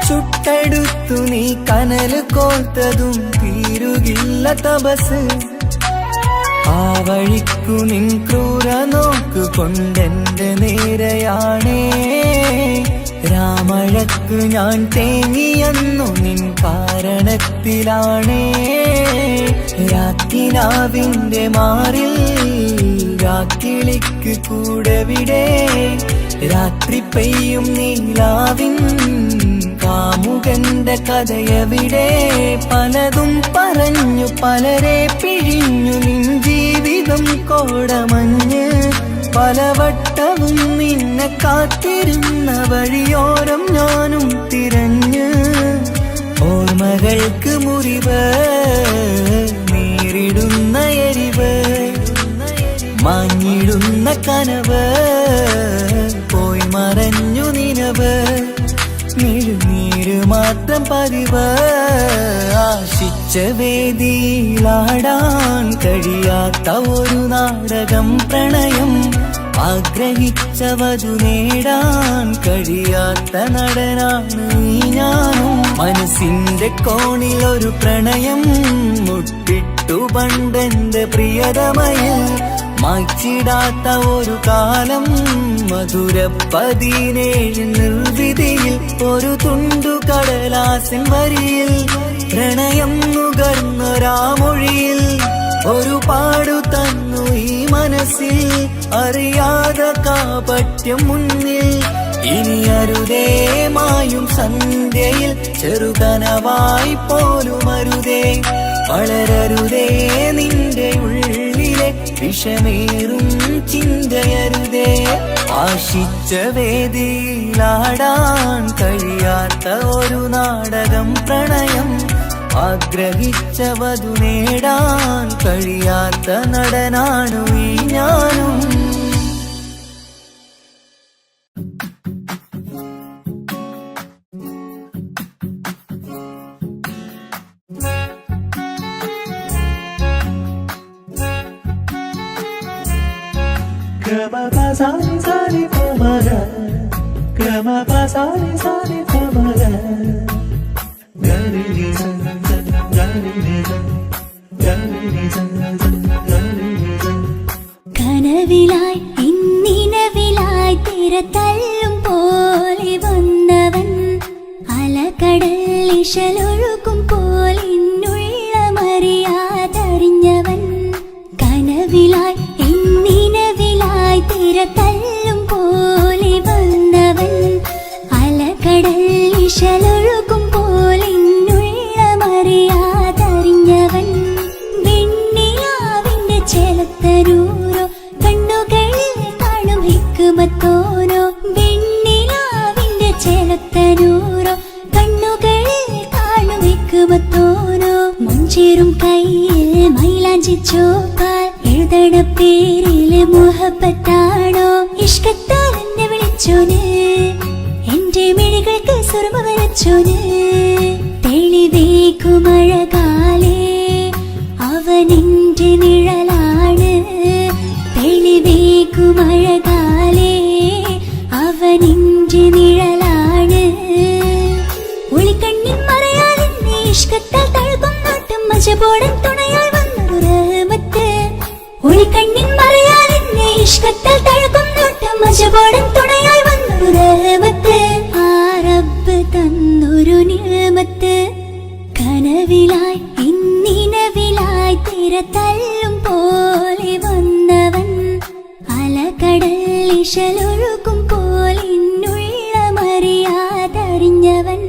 ചുട്ടെടുത്തു നീ കനല് കോർത്തതും തീരുകില്ല തപസ്. ആ വഴിക്കു നിൻ ക്രൂര നോക്കു കൊണ്ടെന്റെ നേരെയാണേ, രാമഴക്കു ഞാൻ തേങ്ങിയെന്നു നിൻ കാരണത്തിലാണേ. രാത്തിനാവിന്റെ മാറിൽ രാക്കിളിക്ക് കൂടെവിടെ, രാത്രി പെയ്യും നീലാവിൻ കാമുകന്റെ കഥയവിടെ. പലതും പറഞ്ഞു പലരെ പിഴിഞ്ഞു നിൻ ജീവിതം കോടമഞ്ഞ്, പലവട്ടവും നിന്നെ കാത്തിരുന്ന വഴിയോരം ഞാനും തിരഞ്ഞ്. ഓർമ്മകൾക്ക് മുറിവ് നേരിടുന്ന എരിവ്, മാഞ്ഞിടുന്ന കനവ് പോയി മറഞ്ഞു നിനവ്, നീര് മാത്രം പതിവ്. ആശിച്ച വേദിയിലാടാൻ കഴിയാത്ത ഒരു നാടകം പ്രണയം, ആഗ്രഹിച്ച വധു നേടാൻ കഴിയാത്ത നടനാണ് ഈ ഞാനും. മനസ്സിന്റെ കോണിൽ ഒരു പ്രണയം മുട്ടിട്ടു പണ്ടെന്റെ പ്രിയതമയിൽ, മായ്ച്ചിടാത്ത ഒരു കാലം മധുര 17 നിർവിധിയിൽ ഒരു തുണ്ടു കടലാസിൻ വരിയിൽ പ്രണയം നുകർന്നൊരാമൊഴിയിൽ ഒരു പാടു തന്നു ഈ മനസ്സിൽ അറിയാതെ കാപട്യം മുന്നിൽ ഇനി അരുതേ മായും സന്ധ്യയിൽ ചെറുകനവായി പോലും അരുതേ വളരരുതേ നിന്റെ ഉള്ളിലെ വിഷമേറും ചിന്തയരുതേ ആശിച്ച വേദിയിലാടാൻ കഴിയാത്ത ഒരു നാടകം പ്രണയം ആഗ്രഹിച്ച വധു നേടാൻ കഴിയാത്ത നടനാണു ഈ ഞാനും കനവിലായി ഇന്നിനവിലായി തിരതല്ലും പോലെ വന്നവൻ അലകടൽ ഇശലൊഴുകും പോലെ ഇന്നുള്ളമറിയാതറിഞ്ഞവൻ കനവിലായി ഇന്നിനവിലായി തിരതല്ലും പോലെ വന്നവൻ അലകടൽ ഇശലൊഴുകും പോലെ ഇന്നുള്ളമറിയാതറിഞ്ഞവൻ വെണ്ണിലാവിന്റെ ചെലത്തരൂരോ കണ്ണുകളിൽ കാണും ഹിക്കുമത്തോരോ വെണ്ണിലാവിന്റെ ചെലത്തരൂരോ കണ്ണുകളിൽ കാണും ഹിക്കുമത്തോരോ മുഞ്ചേറും കയ്യിൽ മൈലാഞ്ചി ചോപ്പാൽ എഴുതണ പേരില് മുഹബത്താണോ ഇഷ്കത്താൽ എന്നെ വിളിച്ചോന് എന്റെ മിഴികൾക്ക് സുറുമ വരച്ചോന് തെളിവേക്കുമഴകാലേ അവനെന്റെ നിഴലാണ് തെളിവേക്കുമഴകാലേ അവനെന്റെ നിഴലാണ് ഒളിക്കണ്ണിൻ മറയാലെന്നെ ഇഷ്കത്താൽ തഴുകും നോട്ടം മജബോടൻ തുണയായി വന്നൊരു റഹ്മത്ത് ഒളിക്കണ്ണിൻ മറയാലെന്നെ ഇഷ്കത്താൽ തഴുകും നോട്ടം മജബോടൻ തുണയായി വന്നൊരു റഹ്മത്ത് ആ റബ്ബ് തന്നൊരു നിഅമത്ത് കനവിലായി ഇന്നിനവിലായി തിരതല്ലും പോലെ വന്നവൻ അലകടൽ ഇശലൊഴുകും പോലെ ഇന്നുള്ളമറിയാതറിഞ്ഞവൻ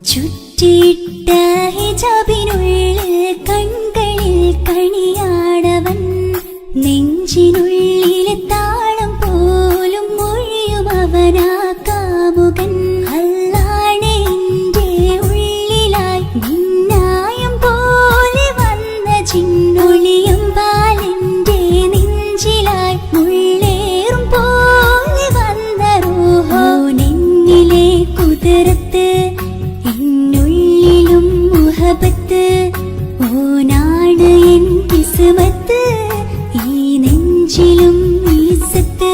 ചുറ്റിയിട്ട ഹിജാബിനുള്ളിൽ കൺകളിൽ കണിയാടവൻ നെഞ്ചിനുള്ളിലെ താളം പോലും മൊഴിയും അവനാ കാമുകൻ അല്ലാണെ എന്റെ ഉള്ളിലായി മിന്നായം പോലെ വന്ന ചിന്നൊളിയും പാലെന്റെ നെഞ്ചിലായി മുള്ളേറും പോലെ വന്ന റൂഹോ നെഞ്ഞിലെ കുതിരത്ത് എന്നുള്ളിലും മുഹബത്ത് ഓനാണ് എൻ കിസ്മത്ത് ഈ നെഞ്ചിലും ഈസത്ത്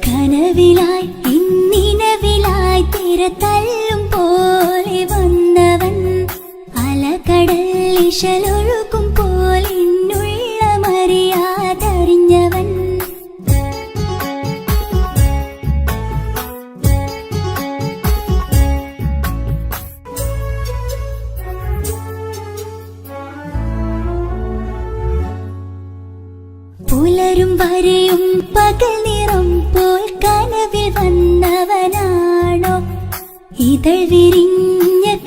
കനവിലായി ഇന്നിനവിലായി തിരതല്ലും പോലെ വന്നവൻ അലകടൽ ഇശലൊഴുകും പോലെ ഇന്നുള്ളമറിയാതറിഞ്ഞവൻ പുലരും വരെയും പകൽ നിറം പോൽ കനവിൽ വന്നവനാണോ ഇതൾ വിരിഞ്ഞ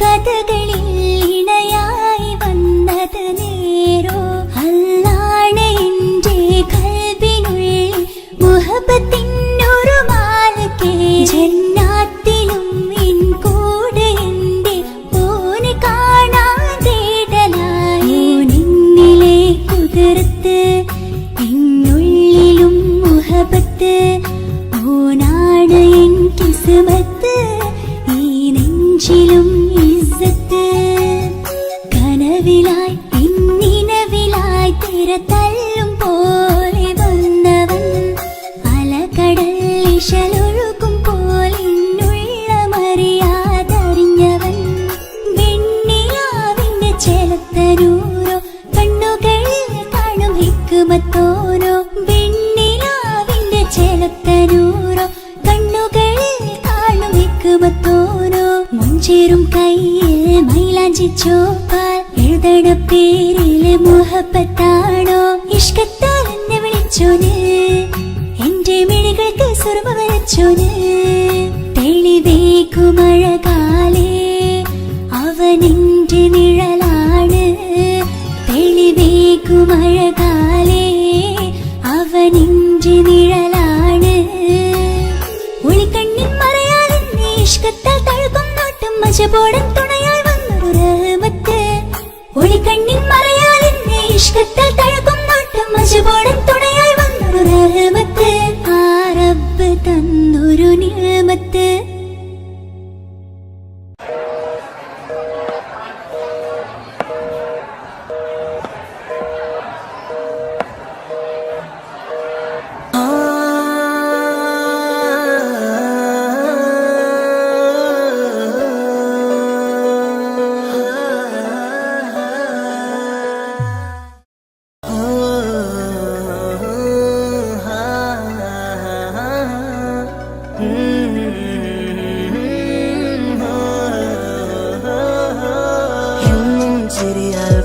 കഥകളിൽ ഇണയായി വന്നത് നേരോ അല്ലാണെ എന്റെ കൽബിനുള്ളിൽ മുഹബത്തിനൊരു മാലക്കേ ജന്നാത്തിലും എൻ കൂടെ എന്റെ ഓന് കാണാൻ തേടലായി നിന്നിലെ കുതിരത്ത് എന്നുള്ളിലും മുഹബത്ത് ഓനാ കനവിലായി പിന്നിനവിലായി തിരതല്ലും പോലെ വന്നവൻ അലകടൽ ഇശലൊഴുകും പോലിന്നുള്ളമറിയാതറിഞ്ഞവൻ വെണ്ണിലാവിന്റെ ചെലത്തനൂരോ കണ്ണുകളിൽ കാണും ഹിക്കുമത്തോരോ വെണ്ണിലാവിന്റെ ചെലത്തനൂരോ കണ്ണുകളിൽ കാണും ഹിക്കുമത്തോരോ മുഞ്ചേറും കയ്യിൽ മൈലാഞ്ചി ചോപ്പാൽ എഴുതണ പേരിലെ മുഹബത്താണോ ഇഷ്കത്താൽ എന്നെ വിളിച്ചോന് എന്റെ മിഴികൾക്ക് സുർമ വരച്ചോന് തെളിവേക്കുമഴകാലേ അവനെന്റെ നിഴലാണ് തെളിവേക്കുമഴകാലേ അവനെന്റെ നിഴലാണ് ഒളിക്കണ്ണിൻ മറയാൽ എന്നെ ഇഷ്കത്താൽ തഴുകും നോട്ടും മജബോടൻ തുണയായി വന്നൊരു റഹ്മത്ത് ഒളിക്കണ്ണിൻ മറയാൽ എന്നെ ഇഷ്കത്താൽ തഴുകും നോട്ടും മജബോടൻ തുണയായി വന്നൊരു റഹ്മത്ത് ആ റബ്ബ് തന്നൊരു നിഅമത്ത്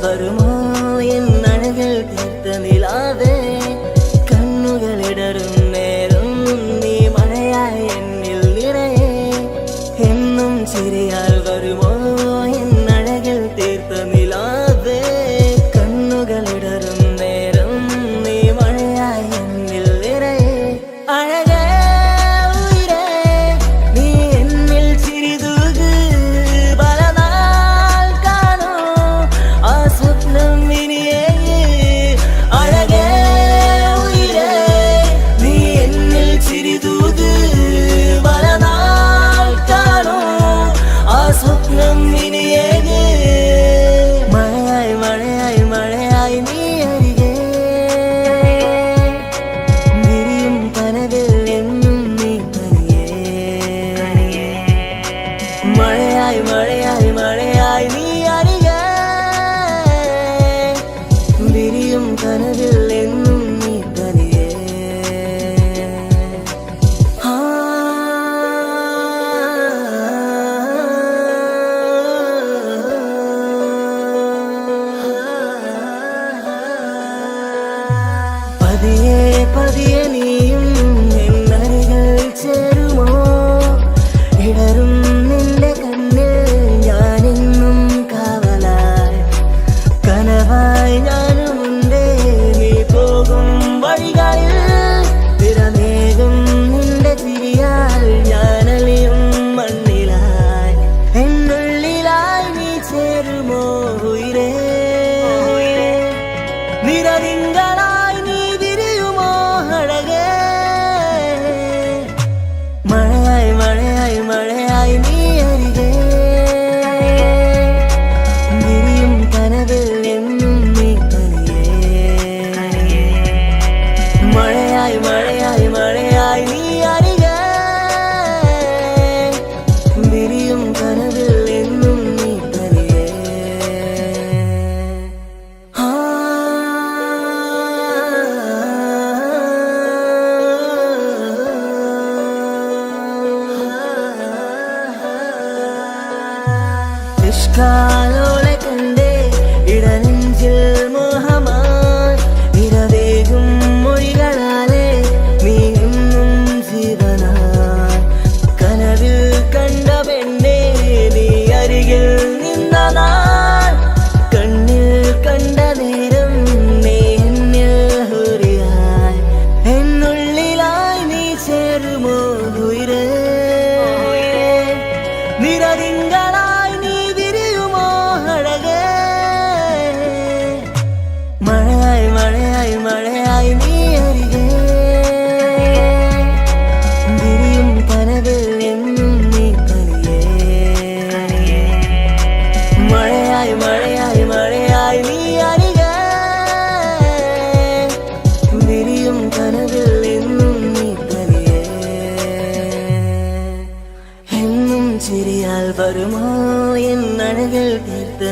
വരുമോ എന്നഴകൾ തീർത്ത നിലാവേ കണ്ണുകളിടറും നേരം നീ മഴയായി എന്നിൽ നിറയെ എന്നും ചിരിയാൽ വരുമോ എന്നഴകൾ തീർത്ത നിലാവേ കണ്ണുകളിടറും നേരം നീ മഴയായി എന്നിൽ നിറയെ അഴകേ ഉയിരേ നീ എന്നിൽ ചിരിതൂക് പലനാൾ കാണൂ ആ സ്വപ്നം ഇനിയേ അഴകേ ഉയിരേ നീ എന്നിൽ ചിരിതൂക് പലനാൾ കാണൂ ആ സ്വപ്നം ഇനിയേ മഴയായി മഴയായി മഴയായി നീ അരികെ വിരിയും കനവിൽ എന്നും നീ തനിയേ മഴയായി മഴയായി മഴയായി നീ അരികെ വിരിയും കനവിൽ എന്നും നീ തനിയേ പതിയെ പതിയെ നീയും എന്നരികൾ ചേരുമോ ഇടറും നിന്റെ കണ്ണിൽ ഞാനെന്നും കാവലായി കനവായി ഞാനുമുണ്ടേ നീ പോകും വഴികളിൽ തിരമേകും നിന്റെ ചിരിയാൽ ഞാനലിയും മണ്ണിലായി എന്നുള്ളിലായി നീ ചേരുമോ ഉയിരേ നിറതിങ്കളായി നീ വിരിയുമോ അഴകേ മഴയായി മഴയായി മഴയായി നീ അരികെ വിരിയും കനവിൽ എന്നും നീ തനിയേ മഴയായി മഴയായി മഴയായി നീ അരികെ വിരിയും കനവിൽ എന്നും നീ തനിയേ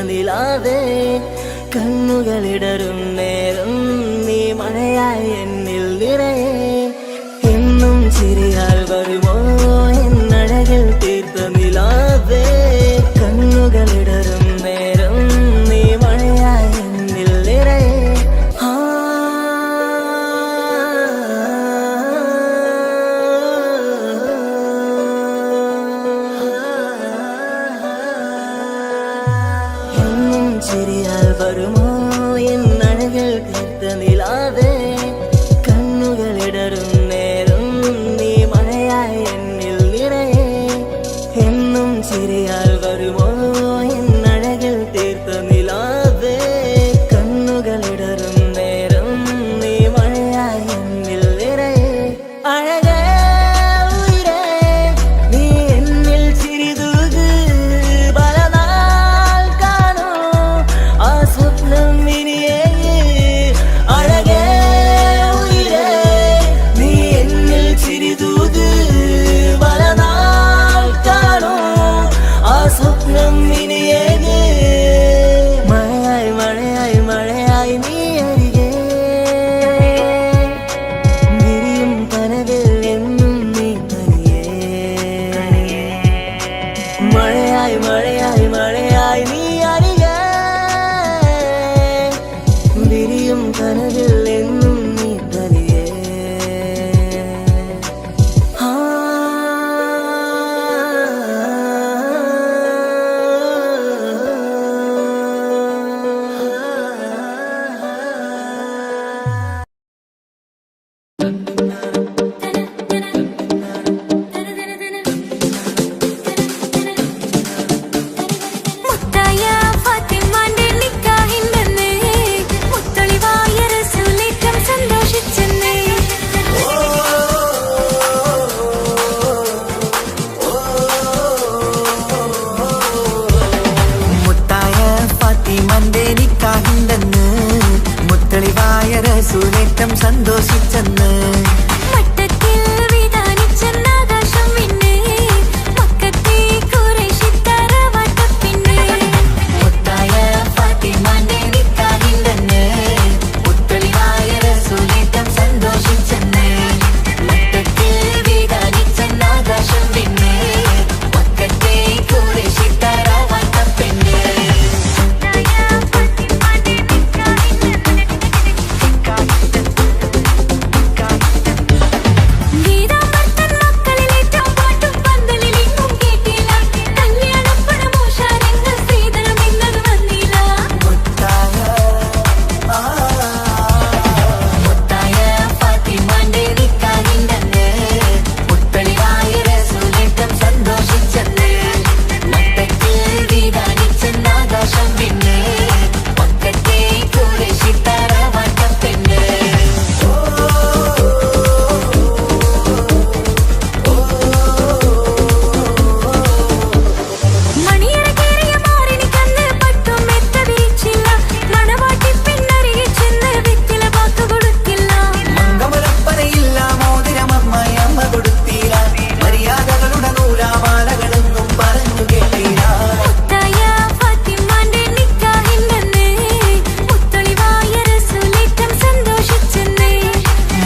നിലാവേ കണ്ണുകളിടറും നേരം നീ മഴയായി എന്നിൽ നിറയെ എന്നും ചിരിയാൽ വരുമോ എന്നഴകിൽ തീർത്ത നിലാവേ കണ്ണുകളിടറും നേരം നീ മഴയായി എന്നിൽ നിറയെ ചിരിയാൽ വരുമോ എന്നഴകിൽ തീർത്ത നിലാവേ കണ്ണുകളിടറും നേരം നീ മഴയായി എന്നിൽ നിറയെ എന്നും ചിരിയാൽ വരുമോ എന്നഴകിൽ തീർത്ത നിലാവേ കണ്ണുകളിടറും നേരം നീ മഴയായി എന്നിൽ നിറയെ അഴകേ ഉയിരേ നീ എന്നിൽ ചിരിതൂക് പലനാൾ കാണൂ ആ സ്വപ്നം ഇനിയേ അഴകേ ഉയിരേ നീ എന്നിൽ ചിരിതൂക് പലനാൾ കാണൂ ആ സ്വപ്നം ഇനിയേ മഴയായി മഴയായി മഴയായി നീ അരികെ വിരിയും കനവിൽ എന്നും നീ തനിയേ മഴയായി മഴയായി മഴയായി നീ അരികെ വിരിയും കനവിൽ എന്നും നീ തനിയേ മുത്തായ ഫാത്തിമാന്റെ നിക്കാഹിന്റെന്ന് മുത്തൊളിവായ റസൂലേറ്റം സന്തോഷിച്ചെന്ന് മുത്തായ ഫാത്തിമന്റെ നിക്കാഹിന്റെന്ന് മുത്തളിവായ റസൂലേറ്റം സന്തോഷിച്ചെന്ന് മട്ടത്തിൽ വിധാനിച്ചെന്ന ആകാശം പിന്നെ മക്കത്തെ ഖുറൈശി തറവാട്ടപ്പിന്നെ മുത്തായ ഫാത്തിമന്റെ നിക്കാഹിന്റെന്ന് മുത്തളിവായ റസൂലേറ്റം സന്തോഷിച്ചെന്ന് മട്ടത്തിൽ വിധാനിച്ചെന്ന ആകാശം പിന്നെ മക്കത്തെ ഖുറൈശി തറവാട്ടപ്പിന്നെ ഗീതാമർത്തൻ മക്കളിലേറ്റവും പാട്ടും പന്തലിലെങ്ങും കേട്ടില്ല കല്യാണപ്പണമോഷാരങ്ങൾ സ്ത്രീധനം എന്നത് വന്നില്ല മുത്തായ ഫാത്തിമന്റെ നിക്കാഹിന്റെന്ന് മുത്തളിവായ റസൂലേറ്റം സന്തോഷിച്ചെന്ന് മട്ടത്തിൽ വിധാനിച്ചെന്ന ആകാശം പിന്നെ മക്കത്തെ ഖുറൈശി തറവാട്ടപ്പെണ്ണ് മണിയറ കേറിയ മാറിനിക്കന്ന് പട്ടും മെത്ത വിരിച്ചില്ല മണവാട്ടി പെണ്ണരികെ ചെന്ന് വെറ്റില വാക്ക് കൊടുത്തില്ല മംഗമലപ്പനയില്ല മോതിരമമ്മയമ്മ കൊടുത്തീല മര്യാദകളുടെ നൂലാമാലകളൊന്നും പറഞ്ഞു കേട്ടീല മുത്തായ ഫാത്തിമാന്റെ നിക്കാഹിന്റെന്ന് മുത്തൊളിവായ റസൂലേറ്റം സന്തോഷിച്ചെന്ന്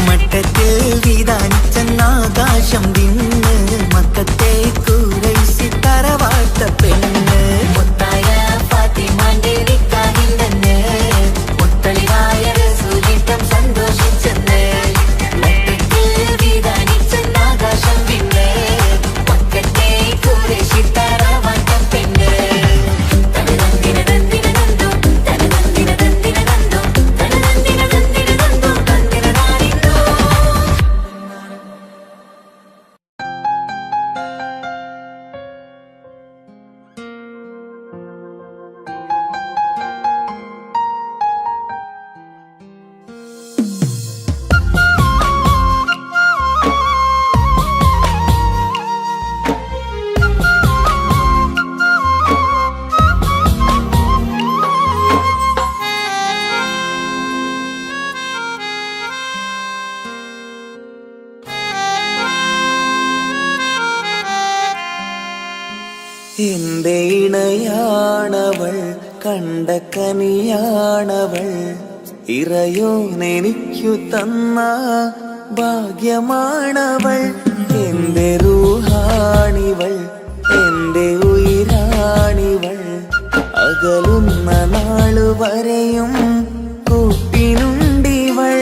മട്ടത്തിൽ വിധാനിച്ചെന്ന ആകാശം വിണ്ണ് മക്കത്തെ ഖുറൈശി തറവാട്ട പെണ്ണ് മുത്തായ ഫാത്തിമന്റെ നിക്കാഹിന്റെന്ന് മുത്തളിവായ റസൂലേറ്റം സന്തോഷിച്ചെന്ന് മട്ടത്തിൽ വിധാനിച്ചെന്ന ആകാശം വിണ്ണ് മക്കത്തെ ഖുറൈശി തറവാട്ട പെണ്ണ് തനനന്ദിനനന്ദിനനന്ദോ തനനന്ദിനനന്ദിനനന്ദോ തനനന്ദിനനന്ദിനനന്ദോ തന്ദിനനാരിന്തോ എന്റെ ഇണയാണവൾ കണ്ട കനിയാണവൾ. ഇറയോനെനിക്കു തന്ന ഭാഗ്യമാണവൾ. എന്റെ റൂഹാണിവൾ, എന്റെ ഉയിരാണിവൾ. അകലുന്ന നാളുവരെയും കൂട്ടിനുണ്ടിവൾ.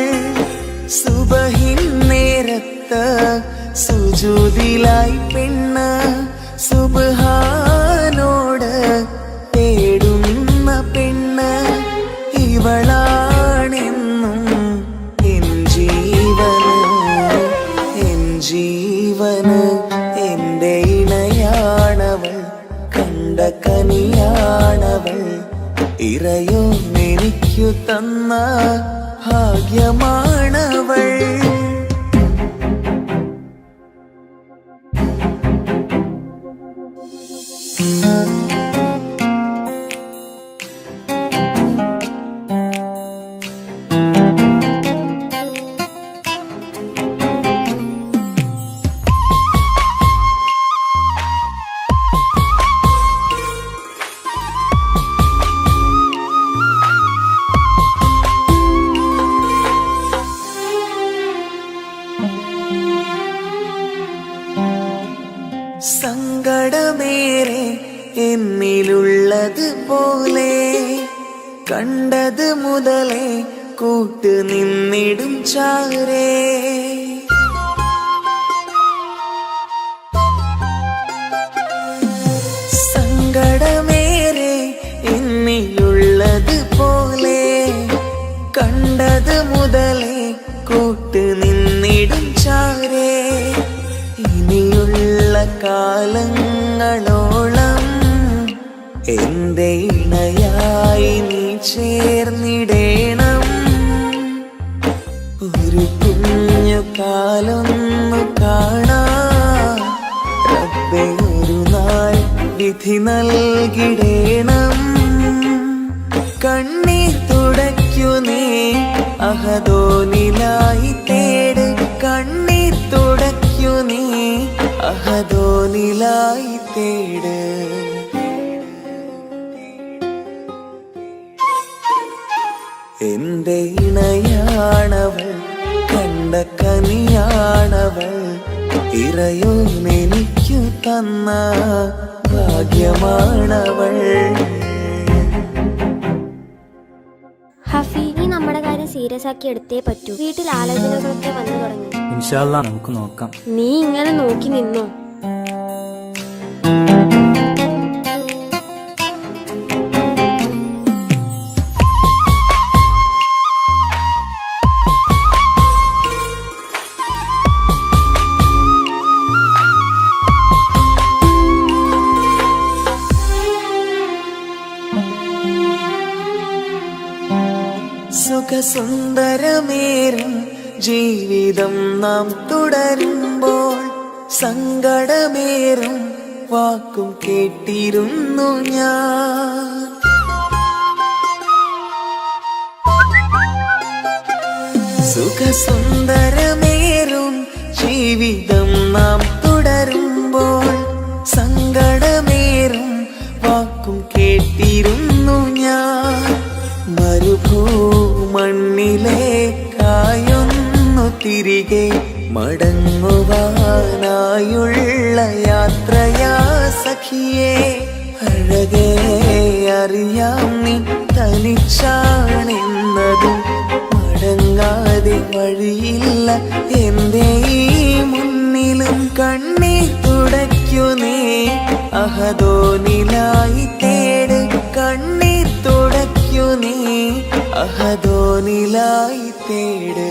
സുബഹിൻ നേരത്ത് സുജൂദിലായി പെണ്ണ് സുബ്ഹാനോട് തേടുന്ന പെണ്ണ്. ഇവളാണെന്നും എൻ ജീവന്, എൻ ജീവന്. എന്റെ ഇണയാണവൾ, കണ്ട കനിയാണവൾ. ഇറയോനെനിക്കു തന്ന ഭാഗ്യമാണവൾ. സങ്കടമേറെ എന്നിലുള്ളത് പോലെ കണ്ടത് മുതലേ കൂട്ട് നിന്നിടും ചാരേ. സങ്കടമേറെ എന്നിലുള്ളത് പോലെ കണ്ടത് മുതലേ കൂട്ട് നിന്നിടും ചാരേ. ഇനിയുള്ള കാലങ്ങളോളം എന്റെ ഇണയായി നീ ചേർന്നിടേണം. ഒരു കുഞ്ഞു കാലൊന്നു കാണാൻ റബ്ബേ ഒരു നാൾ വിധി നൽകിടേണം. കണ്ണീർ തുടയ്ക്കു നീ അഹദോനിലായി തേട്. കണ്ണീർ തുടയ്ക്കു നീ അഹദോനിലായി തേട്. എന്റെ ഇണയാണവൾ, കണ്ട കനിയാണവൾ. ഇറയോനെനിക്കു തന്ന ഭാഗ്യമാണവൾ. ഹഫി, നീ നമ്മുടെ കാര്യം സീരിയസ് ആക്കി എടുത്തേ പറ്റൂ. വീട്ടിൽ ആലോചനകളൊക്കെ വന്നു തുടങ്ങി. ഇൻഷാ അല്ലാ നമുക്ക് നോക്കാം. നീ ഇങ്ങനെ നോക്കി നിന്നോ? സുഖസുന്ദരമേറും ജീവിതം നാം തുടരുമ്പോൾ സങ്കടമേറും വാക്കും കേട്ടിരുന്നു ഞാൻ. സുഖസുന്ദരമേറും ജീവിതം നാം തുടരുമ്പോൾ സങ്കടമേറും വാക്കും കേട്ടിരുന്നു ഞാൻ. മരുഭൂമണ്ണിലേക്കായൊന്നു തിരികെ മടങ്ങുവാനായുള്ള യാത്രയാ സഖിയേ. അഴകേ അറിയാം നീ തനിച്ചാണെന്നതും മടങ്ങാതെ വഴിയില്ല എന്റെ ഈ മുന്നിലും. കണ്ണീർ തുടയ്ക്കു നീ അഹദോനിലായി തേട്. കണ്ണീർ തുടയ്ക്കു നീ അഹദോനിലായി തേട്.